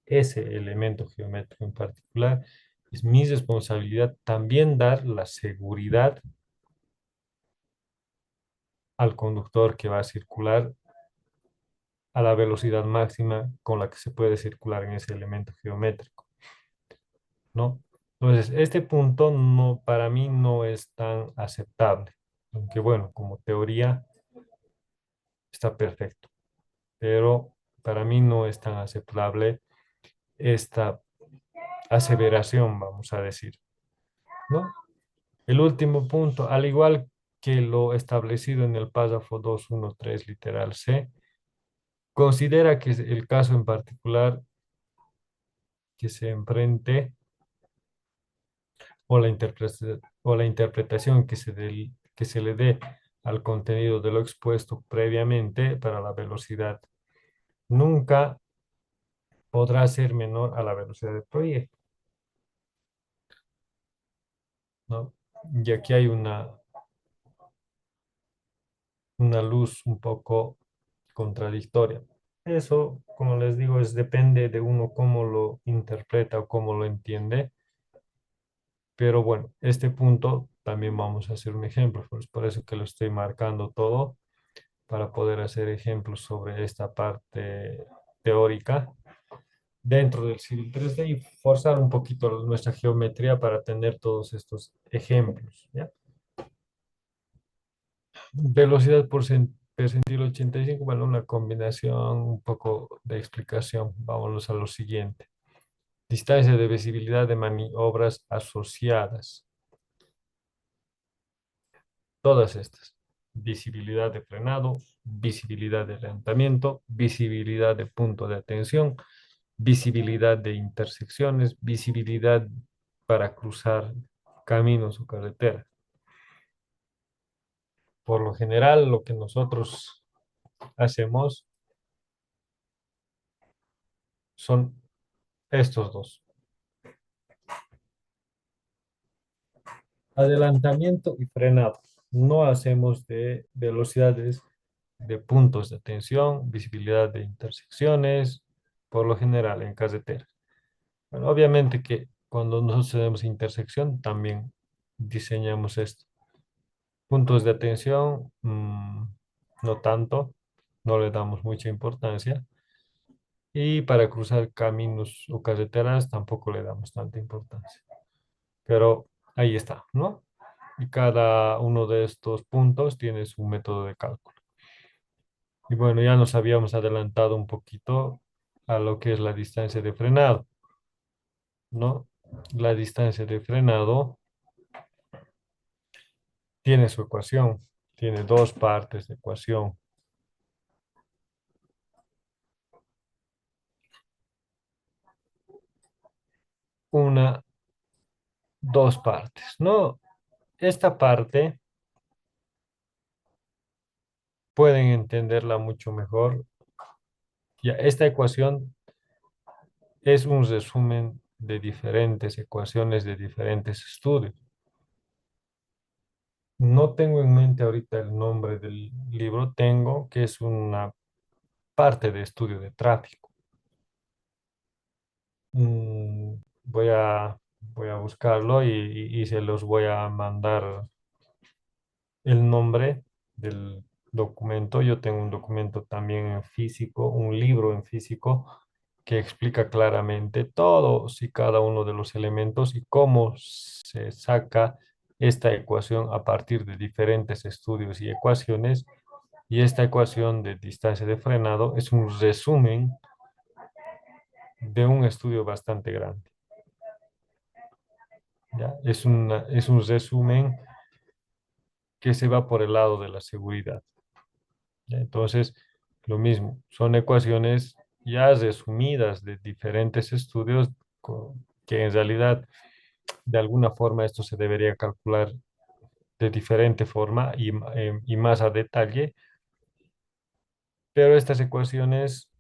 ese elemento geométrico en particular. Es mi responsabilidad también dar la seguridad al conductor que va a circular a la velocidad máxima con la que se puede circular en ese elemento geométrico. ¿no? Entonces, este punto no, para mí no es tan aceptable, aunque bueno, como teoría está perfecto, pero para mí no es tan aceptable esta aseveración, vamos a decir, ¿no? El último punto, al igual que lo establecido en el párrafo 213 literal C, considera que el caso en particular que se enfrente o la interpretación que se le dé al contenido de lo expuesto previamente para la velocidad nunca podrá ser menor a la velocidad del proyecto, ¿no? Y aquí hay una luz un poco contradictoria. Eso, como les digo, depende de uno cómo lo interpreta o cómo lo entiende. Pero bueno, este punto también vamos a hacer un ejemplo. Pues por eso que lo estoy marcando todo para poder hacer ejemplos sobre esta parte teórica dentro del Civil 3D y forzar un poquito nuestra geometría para tener todos estos ejemplos, ¿ya? Velocidad por percentil 85, bueno, una combinación, un poco de explicación. Vámonos a lo siguiente. Distancia de visibilidad de maniobras asociadas. Todas estas. Visibilidad de frenado, visibilidad de levantamiento, visibilidad de punto de atención, visibilidad de intersecciones, visibilidad para cruzar caminos o carreteras. Por lo general, lo que nosotros hacemos son estos dos. Adelantamiento y frenado. No hacemos de velocidades de puntos de atención, visibilidad de intersecciones, por lo general en carreteras. Bueno, obviamente que cuando nosotros tenemos intersección también diseñamos esto. Puntos de atención, no tanto, no le damos mucha importancia. Y para cruzar caminos o carreteras tampoco le damos tanta importancia. Pero ahí está, ¿no? Y cada uno de estos puntos tiene su método de cálculo. Y bueno, ya nos habíamos adelantado un poquito a lo que es la distancia de frenado, ¿no? La distancia de frenado tiene su ecuación, tiene dos partes de ecuación. Una, dos partes, ¿no? Esta parte pueden entenderla mucho mejor. Ya, esta ecuación es un resumen de diferentes ecuaciones de diferentes estudios. No tengo en mente ahorita el nombre del libro, tengo que es una parte de estudio de tráfico. Voy a buscarlo y se los voy a mandar el nombre del documento. Yo tengo un documento también en físico, un libro en físico que explica claramente todos y cada uno de los elementos y cómo se saca esta ecuación a partir de diferentes estudios y ecuaciones. Y esta ecuación de distancia de frenado es un resumen de un estudio bastante grande. ¿Ya? Es un resumen que se va por el lado de la seguridad. ¿Ya? Entonces, lo mismo, son ecuaciones ya resumidas de diferentes estudios que en realidad de alguna forma esto se debería calcular de diferente forma y más a detalle, pero estas ecuaciones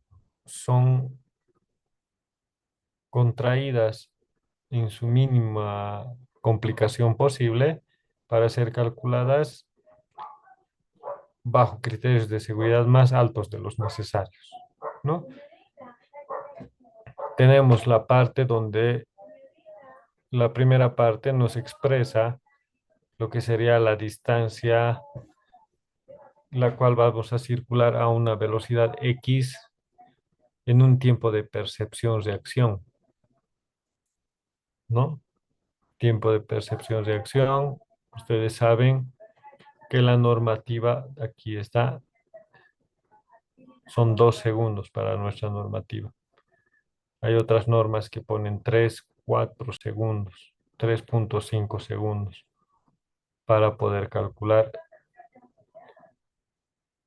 son contraídas en su mínima complicación posible para ser calculadas bajo criterios de seguridad más altos de los necesarios, ¿no? Tenemos la parte donde la primera parte nos expresa lo que sería la distancia, la cual vamos a circular a una velocidad X en un tiempo de percepción-reacción. ¿no? Tiempo de percepción-reacción. Ustedes saben que la normativa, aquí está, son 2 segundos para nuestra normativa. Hay otras normas que ponen 3, 4 segundos, 3,5 segundos para poder calcular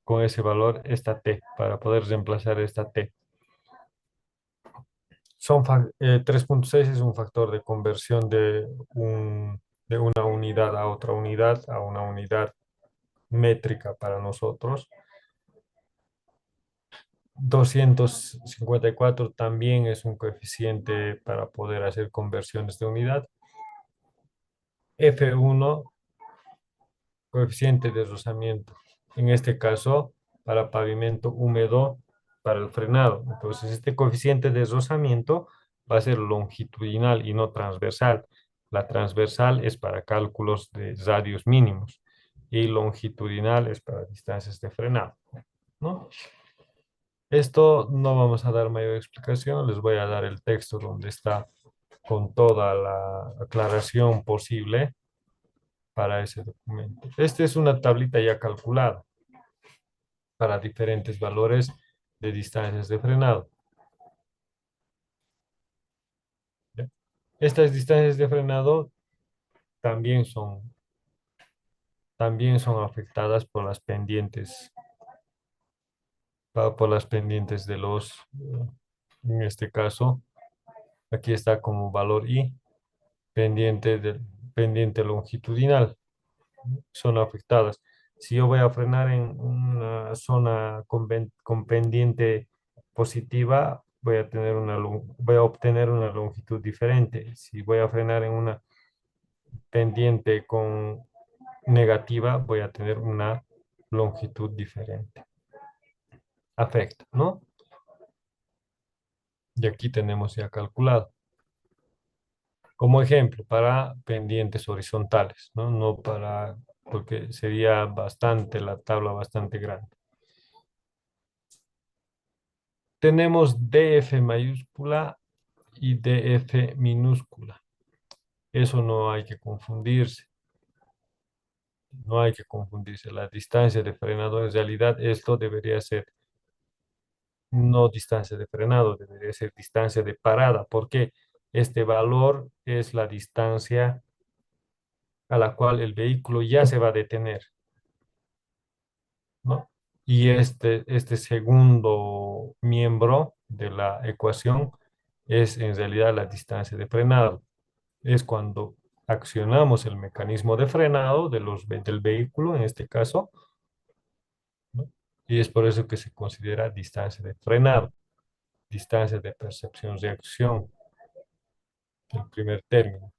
con ese valor esta t, para poder reemplazar esta t. 3,6 es un factor de conversión de una unidad a una unidad métrica para nosotros. 254 también es un coeficiente para poder hacer conversiones de unidad. F1, coeficiente de rozamiento. En este caso, para pavimento húmedo, para el frenado. Entonces, este coeficiente de rozamiento va a ser longitudinal y no transversal. La transversal es para cálculos de radios mínimos y longitudinal es para distancias de frenado, ¿no? Esto no vamos a dar mayor explicación, les voy a dar el texto donde está con toda la aclaración posible para ese documento. Esta es una tablita ya calculada para diferentes valores de distancias de frenado. ¿Ya? Estas distancias de frenado también son, también son afectadas por las pendientes, por las pendientes de en este caso, aquí está como valor I, pendiente longitudinal, son afectadas. Si yo voy a frenar en una zona con pendiente positiva, voy a obtener una longitud diferente. Si voy a frenar en una pendiente con negativa, voy a tener una longitud diferente. Afecta, ¿no? Y aquí tenemos ya calculado. Como ejemplo, para pendientes horizontales, ¿no? No para, porque sería bastante, la tabla bastante grande. Tenemos DF mayúscula y DF minúscula. Eso no hay que confundirse. No hay que confundirse. La distancia de frenado, en realidad, esto debería ser no distancia de frenado, debería ser distancia de parada, porque este valor es la distancia a la cual el vehículo ya se va a detener, ¿no? Y este segundo miembro de la ecuación es en realidad la distancia de frenado. Es cuando accionamos el mecanismo de frenado del vehículo, en este caso, ¿no? Y es por eso que se considera distancia de frenado, distancia de percepción-reacción, el primer término.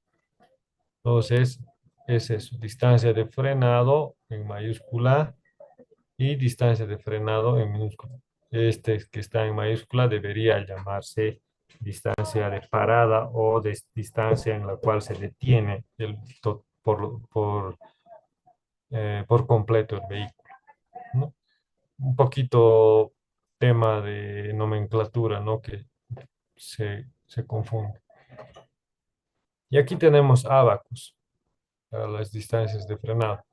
Entonces, es eso, distancia de frenado en mayúscula y distancia de frenado en minúscula. Este que está en mayúscula debería llamarse distancia de parada o distancia en la cual se detiene por completo el vehículo, ¿no? Un poquito tema de nomenclatura, ¿no? Que se confunde. Y aquí tenemos abacus para las distancias de frenado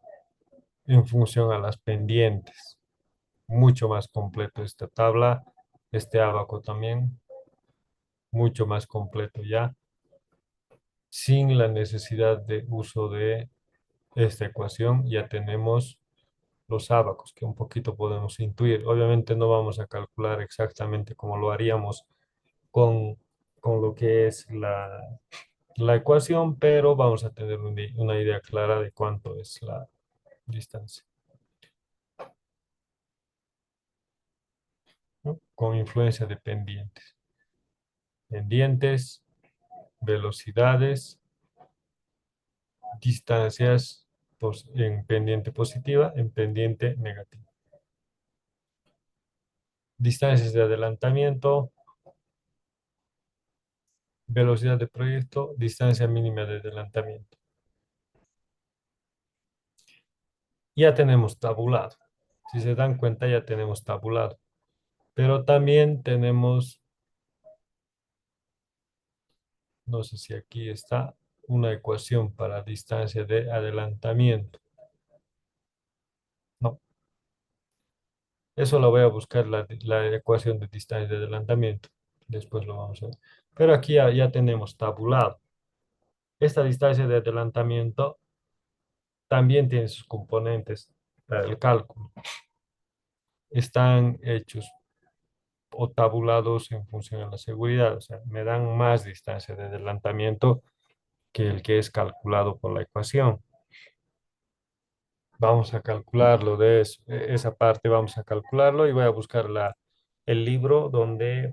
en función a las pendientes. Mucho más completo esta tabla, este abaco también, mucho más completo ya, sin la necesidad de uso de esta ecuación, ya tenemos los abacos que un poquito podemos intuir. Obviamente no vamos a calcular exactamente como lo haríamos con, con lo que es la ecuación, pero vamos a tener una idea clara de cuánto es la distancia, ¿no? Con influencia de pendientes. Pendientes, velocidades, distancias en pendiente positiva, en pendiente negativa. Distancias de adelantamiento, velocidad de proyecto, distancia mínima de adelantamiento. Ya tenemos tabulado. Si se dan cuenta, ya tenemos tabulado. Pero también tenemos No sé si aquí está una ecuación para distancia de adelantamiento. No, eso lo voy a buscar la ecuación de distancia de adelantamiento. Después lo vamos a ver. Pero aquí ya tenemos tabulado. Esta distancia de adelantamiento también tiene sus componentes para el cálculo. Están hechos o tabulados en función de la seguridad. O sea, me dan más distancia de adelantamiento que el que es calculado por la ecuación. Vamos a calcularlo de eso, esa parte vamos a calcularlo y voy a buscar el libro donde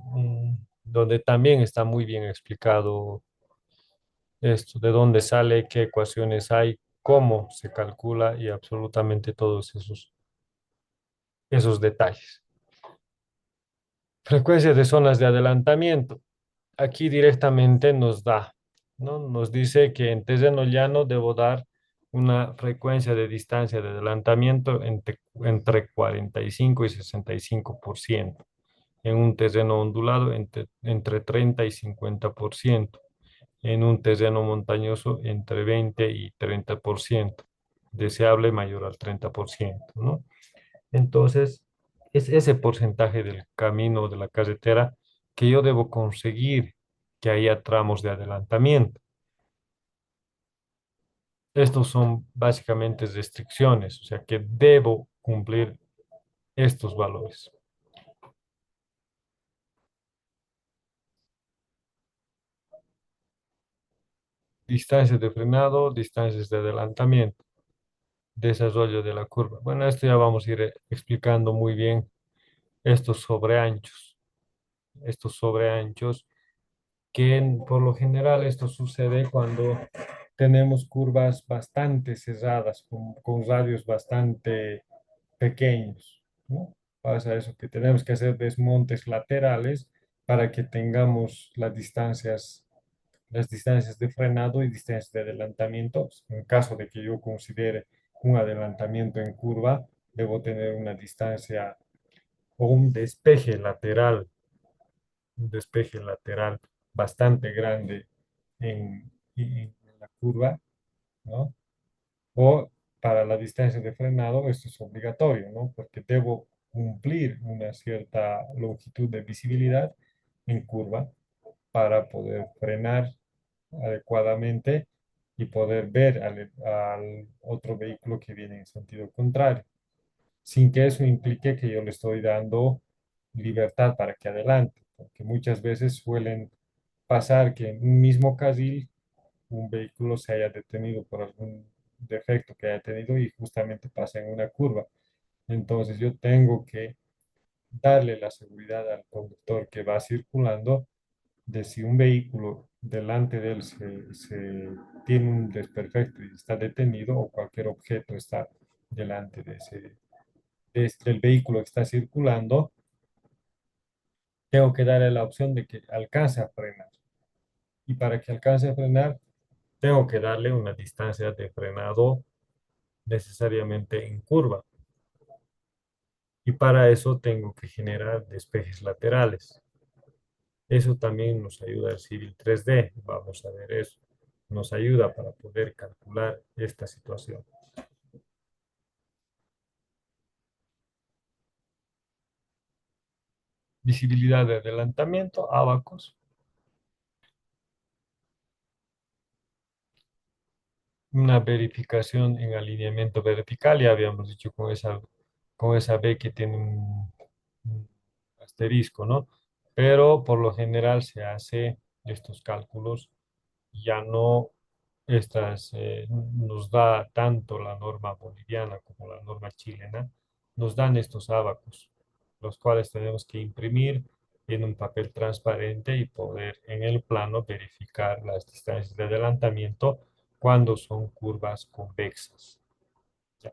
también está muy bien explicado esto, de dónde sale, qué ecuaciones hay, cómo se calcula y absolutamente todos esos detalles. Frecuencia de zonas de adelantamiento. Aquí directamente nos da, ¿no? Nos dice que en terreno llano debo dar una frecuencia de distancia de adelantamiento entre 45 y 65%. En un terreno ondulado entre 30 y 50%. En un terreno montañoso entre 20 y 30%. Deseable mayor al 30%, ¿no? Entonces, es ese porcentaje del camino de la carretera que yo debo conseguir que haya tramos de adelantamiento. Estos son básicamente restricciones, o sea que debo cumplir estos valores. Distancias de frenado, distancias de adelantamiento, desarrollo de la curva. Bueno, esto ya vamos a ir explicando muy bien estos sobreanchos. Estos sobreanchos por lo general esto sucede cuando tenemos curvas bastante cerradas, con radios bastante pequeños, ¿no? Pasa eso, que tenemos que hacer desmontes laterales para que tengamos las distancias de frenado y distancias de adelantamiento. En caso de que yo considere un adelantamiento en curva, debo tener una distancia o un despeje lateral bastante grande en la curva, ¿no? O para la distancia de frenado, esto es obligatorio, ¿no? Porque debo cumplir una cierta longitud de visibilidad en curva para poder frenar adecuadamente y poder ver al otro vehículo que viene en sentido contrario, sin que eso implique que yo le estoy dando libertad para que adelante, porque muchas veces suelen pasar que en un mismo carril un vehículo se haya detenido por algún defecto que haya tenido y justamente pasa en una curva. Entonces yo tengo que darle la seguridad al conductor que va circulando de si un vehículo delante de él tiene un desperfecto y está detenido o cualquier objeto está delante del vehículo que está circulando, tengo que darle la opción de que alcance a frenar. Y para que alcance a frenar, tengo que darle una distancia de frenado necesariamente en curva. Y para eso tengo que generar despejes laterales. Eso también nos ayuda el Civil 3D. Vamos a ver eso. Nos ayuda para poder calcular esta situación. Visibilidad de adelantamiento, abacos. Una verificación en alineamiento vertical, ya habíamos dicho con esa B que tiene un asterisco, ¿no? Pero por lo general se hace estos cálculos, ya no nos da tanto la norma boliviana como la norma chilena, nos dan estos ábacos, los cuales tenemos que imprimir en un papel transparente y poder en el plano verificar las distancias de adelantamiento cuando son curvas convexas. Ya.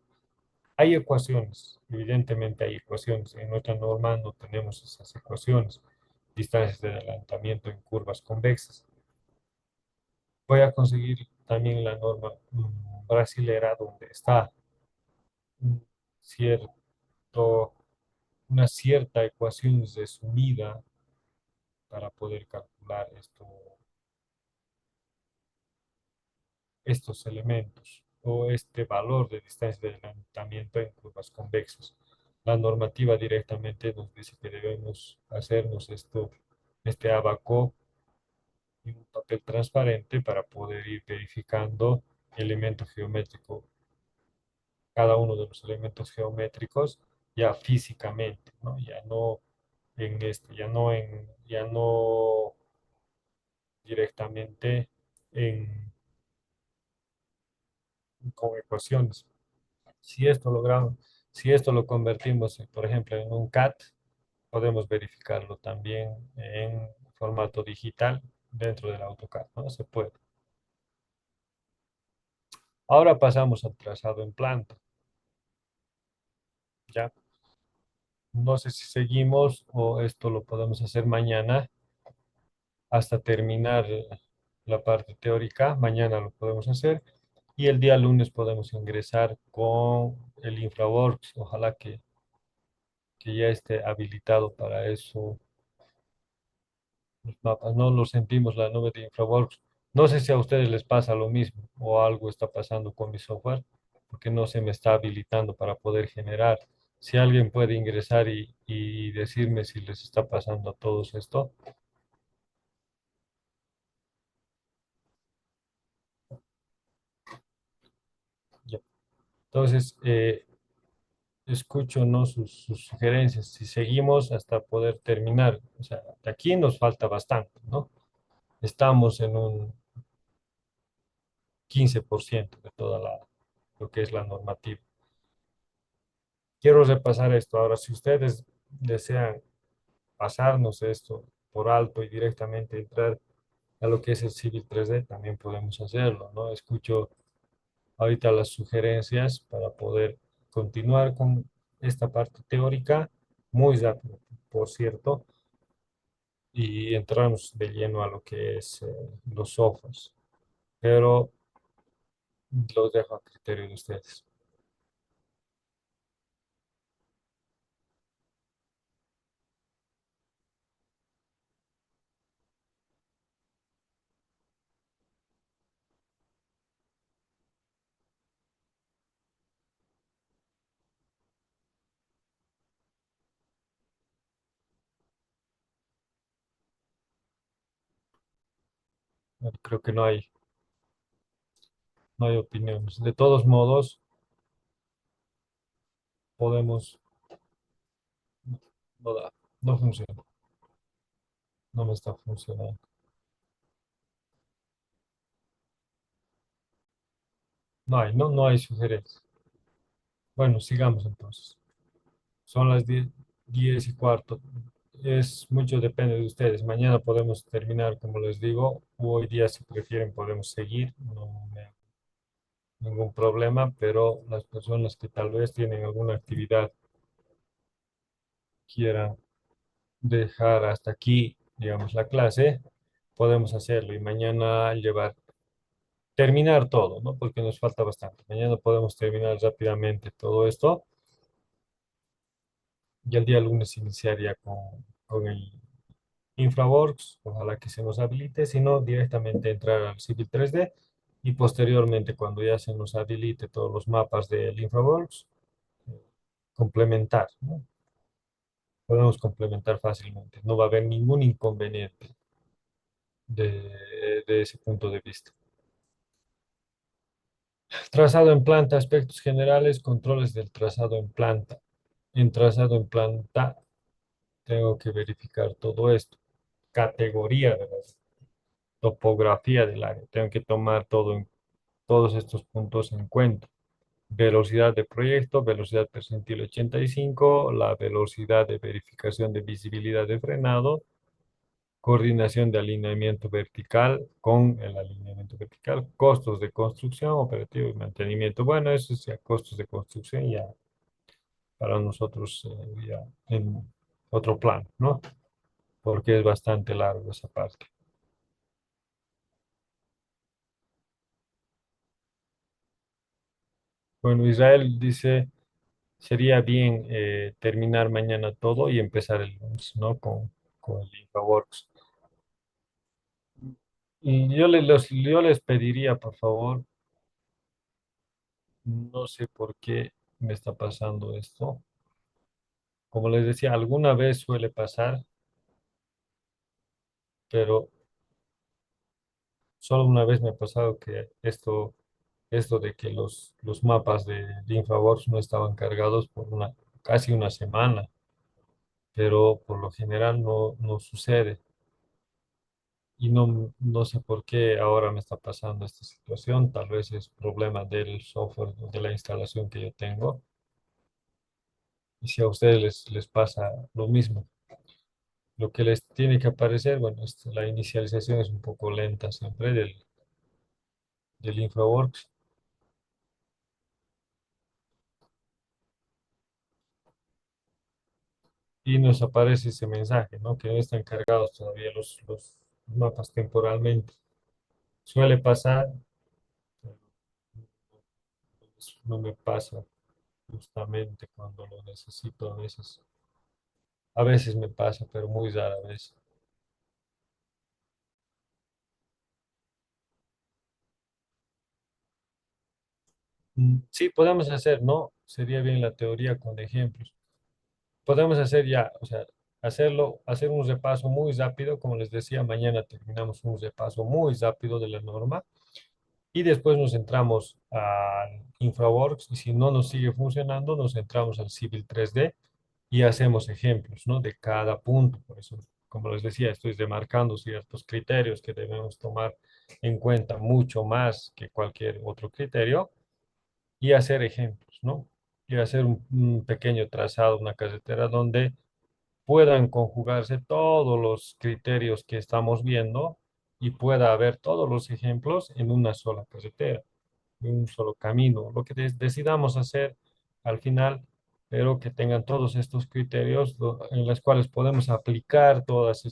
Hay ecuaciones, evidentemente hay ecuaciones. En nuestra norma no tenemos esas ecuaciones, distancias de adelantamiento en curvas convexas. Voy a conseguir también la norma brasilera donde está un cierto, una cierta ecuación resumida para poder calcular esto, estos elementos o este valor de distancia de adelantamiento en curvas convexas. La normativa directamente nos dice que debemos hacernos este abaco y un papel transparente para poder ir verificando elemento geométrico, cada uno de los elementos geométricos ya físicamente, ¿no? Ya no en ya no directamente en, con ecuaciones. Si esto logramos, si esto lo convertimos, por ejemplo, en un CAD, podemos verificarlo también en formato digital dentro del AutoCAD, ¿no? Se puede. Ahora pasamos al trazado en planta, ¿ya? No sé si seguimos o esto lo podemos hacer mañana hasta terminar la parte teórica. Mañana lo podemos hacer y el día lunes podemos ingresar con el InfraWorks. Ojalá que ya esté habilitado para eso los mapas. No lo sentimos la nube de InfraWorks. No sé si a ustedes les pasa lo mismo o algo está pasando con mi software porque no se me está habilitando para poder generar. Si alguien puede ingresar y decirme si les está pasando a todos esto. Ya. Entonces, escucho, ¿no? Sus sugerencias. Si seguimos hasta poder terminar, o sea, de aquí nos falta bastante, ¿no? Estamos en un 15% de toda lo que es la normativa. Quiero repasar esto. Ahora, si ustedes desean pasarnos esto por alto y directamente entrar a lo que es el Civil 3D, también podemos hacerlo, ¿no? Escucho ahorita las sugerencias para poder continuar con esta parte teórica muy rápido, por cierto, y entrarnos de lleno a lo que es los softwares. Pero los dejo a criterio de ustedes. Creo que no hay opiniones. De todos modos, podemos, no da, no funciona, no me está funcionando. No hay sugerencias. Bueno, sigamos entonces. Son las 10:15. Es mucho, depende de ustedes. Mañana podemos terminar, como les digo, o hoy día, si prefieren, podemos seguir. No me ningún problema, pero las personas que tal vez tienen alguna actividad quieran dejar hasta aquí, digamos, la clase, podemos hacerlo y mañana terminar todo, ¿no? Porque nos falta bastante. Mañana podemos terminar rápidamente todo esto y el día lunes iniciar ya con el InfraWorks, ojalá que se nos habilite, si no, directamente entrar al Civil 3D y posteriormente, cuando ya se nos habilite todos los mapas del InfraWorks, complementar, ¿no? Podemos complementar fácilmente. No va a haber ningún inconveniente de ese punto de vista. Trazado en planta, aspectos generales, controles del trazado en planta. En trazado en planta tengo que verificar todo esto. Categoría de la topografía del área. Tengo que tomar todos estos puntos en cuenta. Velocidad de proyecto, velocidad percentil 85, la velocidad de verificación de visibilidad de frenado, coordinación de alineamiento vertical con el alineamiento vertical, costos de construcción, operativo y mantenimiento. Bueno, eso es ya costos de construcción ya para nosotros ya en otro plan, ¿no? Porque es bastante largo esa parte. Bueno, Israel dice, sería bien terminar mañana todo y empezar el lunes, ¿no? Con el InfoWorks. Y yo les pediría, por favor, No sé por qué me está pasando esto. Como les decía, alguna vez suele pasar, pero solo una vez me ha pasado que esto de que los mapas de Infraworks no estaban cargados por casi una semana, pero por lo general no sucede. Y no sé por qué ahora me está pasando esta situación. Tal vez es problema del software de la instalación que yo tengo. Y si a ustedes les pasa lo mismo, lo que les tiene que aparecer, bueno, la inicialización es un poco lenta siempre del InfraWorks y nos aparece ese mensaje, ¿no? Que no están cargados todavía los mapas temporalmente. Suele pasar, pero no me pasa justamente cuando lo necesito a veces. A veces me pasa, pero muy rara vez. Sí, podemos hacer, ¿no? Sería bien la teoría con ejemplos. Podemos hacer ya, o sea, hacer un repaso muy rápido, como les decía, mañana terminamos un repaso muy rápido de la norma y después nos centramos al InfraWorks y si no nos sigue funcionando, nos centramos al Civil 3D y hacemos ejemplos, ¿no? De cada punto. Por eso, como les decía, estoy remarcando ciertos criterios que debemos tomar en cuenta mucho más que cualquier otro criterio y hacer ejemplos, ¿no? Y hacer un pequeño trazado, una carretera donde puedan conjugarse todos los criterios que estamos viendo y pueda haber todos los ejemplos en una sola carretera, en un solo camino. Lo que decidamos hacer al final, pero que tengan todos estos criterios en los cuales podemos aplicar todas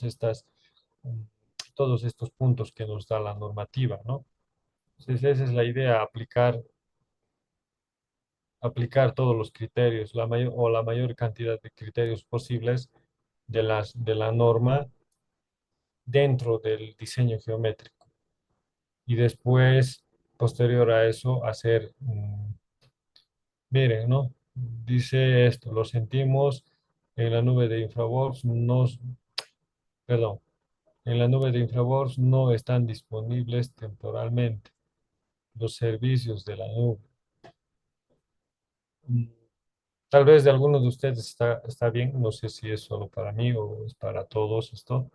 estas, mm, todos estos puntos que nos da la normativa, ¿no? Entonces, esa es la idea, aplicar todos los criterios, la mayor o la mayor cantidad de criterios posibles de la norma dentro del diseño geométrico. Y después, posterior a eso, hacer, miren, ¿no? Dice esto, lo sentimos en la nube de Infraworks, perdón, en la nube de Infraworks no están disponibles temporalmente los servicios de la nube. Mm, Tal vez de algunos de ustedes está bien, no sé si es solo para mí o es para todos esto.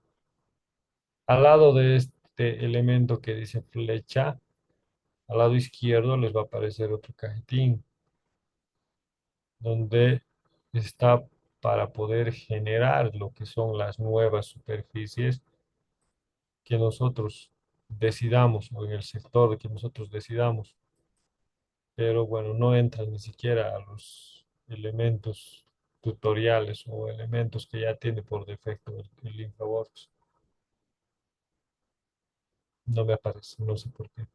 Al lado de este elemento que dice flecha, al lado izquierdo les va a aparecer otro cajetín donde está para poder generar lo que son las nuevas superficies que nosotros decidamos o en el sector que nosotros decidamos. Pero bueno, no entran ni siquiera a los elementos tutoriales o elementos que ya tiene por defecto el InfraWorks. No me aparece, no sé por qué.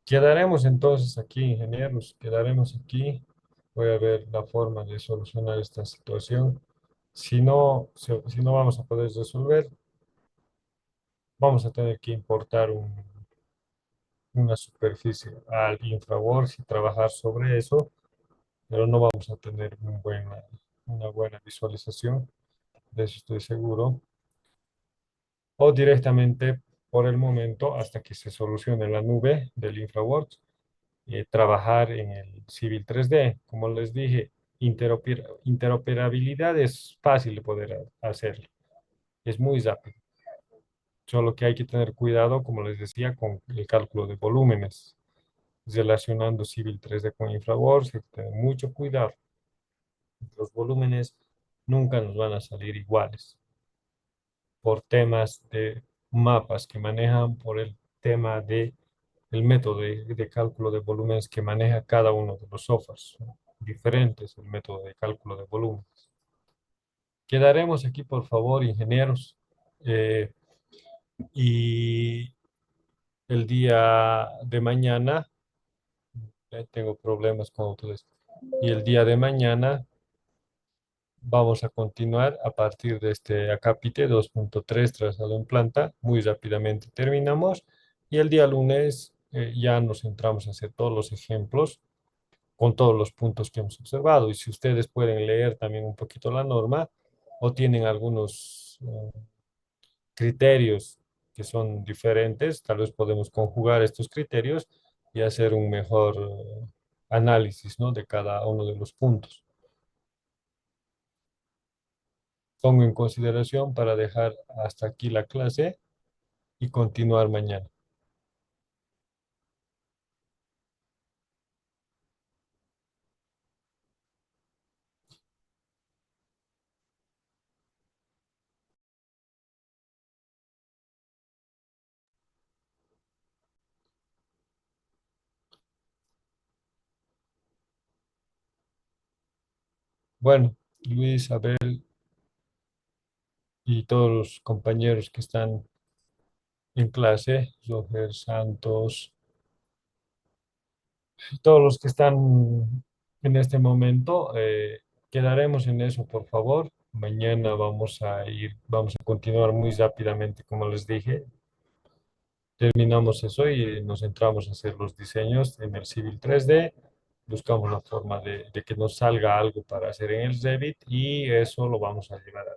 Quedaremos entonces aquí, ingenieros, quedaremos aquí. Voy a ver la forma de solucionar esta situación. Si no vamos a poder resolver, vamos a tener que importar una superficie al InfraWorks y trabajar sobre eso, pero no vamos a tener una buena visualización, de eso estoy seguro. O directamente por el momento, hasta que se solucione la nube del InfraWorks, trabajar en el Civil 3D. Como les dije, interoperabilidad es fácil de poder hacerlo, es muy rápido. Solo que hay que tener cuidado, como les decía, con el cálculo de volúmenes. Relacionando Civil 3D con InfraWorks, hay que tener mucho cuidado. Los volúmenes nunca nos van a salir iguales por temas de mapas que manejan, por el tema de el método de cálculo de volúmenes que maneja cada uno de los softwares. Son diferentes el método de cálculo de volúmenes. Quedaremos aquí, por favor, ingenieros, eh, y el día de mañana tengo problemas con Autodesk. Y el día de mañana vamos a continuar a partir de este acápite 2.3 trazado en planta. Muy rápidamente terminamos. Y el día lunes ya nos centramos a hacer todos los ejemplos con todos los puntos que hemos observado. Y si ustedes pueden leer también un poquito la norma o tienen algunos criterios que son diferentes, tal vez podemos conjugar estos criterios y hacer un mejor análisis, ¿no? De cada uno de los puntos. Pongo en consideración para dejar hasta aquí la clase y continuar mañana. Bueno, Luis, Abel y todos los compañeros que están en clase, Roger Santos, todos los que están en este momento, quedaremos en eso, por favor. Mañana vamos a continuar muy rápidamente, como les dije. Terminamos eso y nos entramos a hacer los diseños en el Civil 3D. Buscamos la forma de que nos salga algo para hacer en el Revit y eso lo vamos a llevar a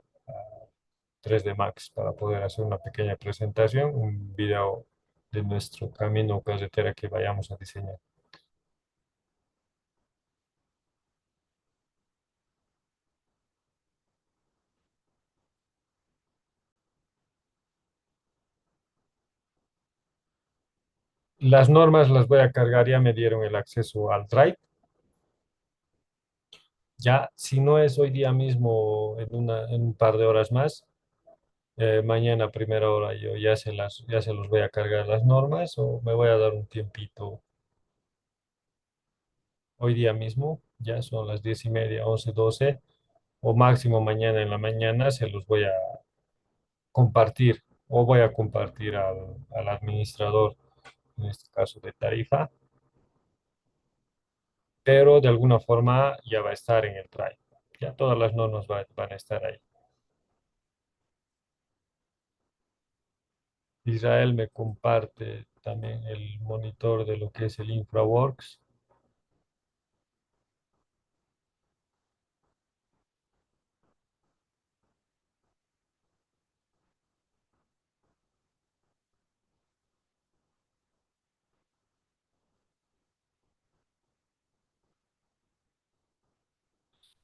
3D Max para poder hacer una pequeña presentación, un video de nuestro camino o carretera que vayamos a diseñar. Las normas las voy a cargar, ya me dieron el acceso al Drive. Ya, si no es hoy día mismo, en un par de horas más, mañana a primera hora yo ya se los voy a cargar las normas o me voy a dar un tiempito hoy día mismo, ya son las 10:30, 11, 12, o máximo mañana en la mañana se los voy a compartir o voy a compartir al administrador, en este caso de tarifa, pero de alguna forma ya va a estar en el Drive. Ya todas las normas van a estar ahí. Israel me comparte también el monitor de lo que es el InfraWorks.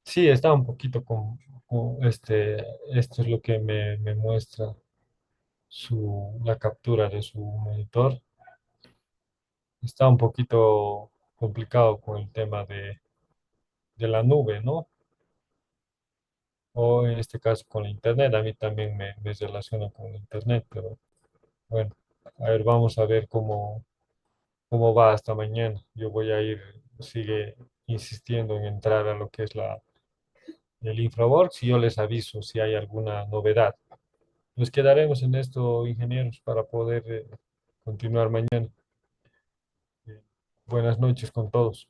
Sí, está un poquito esto es lo que me muestra la captura de su monitor. Está un poquito complicado con el tema de la nube, ¿no? O en este caso con la internet. A mí también me relaciona con la internet, pero bueno, a ver, vamos a ver cómo va hasta mañana. Yo voy a ir, sigue insistiendo en entrar a lo que es el InfraWorks y yo les aviso si hay alguna novedad. Nos quedaremos en esto, ingenieros, para poder continuar mañana. Eh, Buenas noches con todos.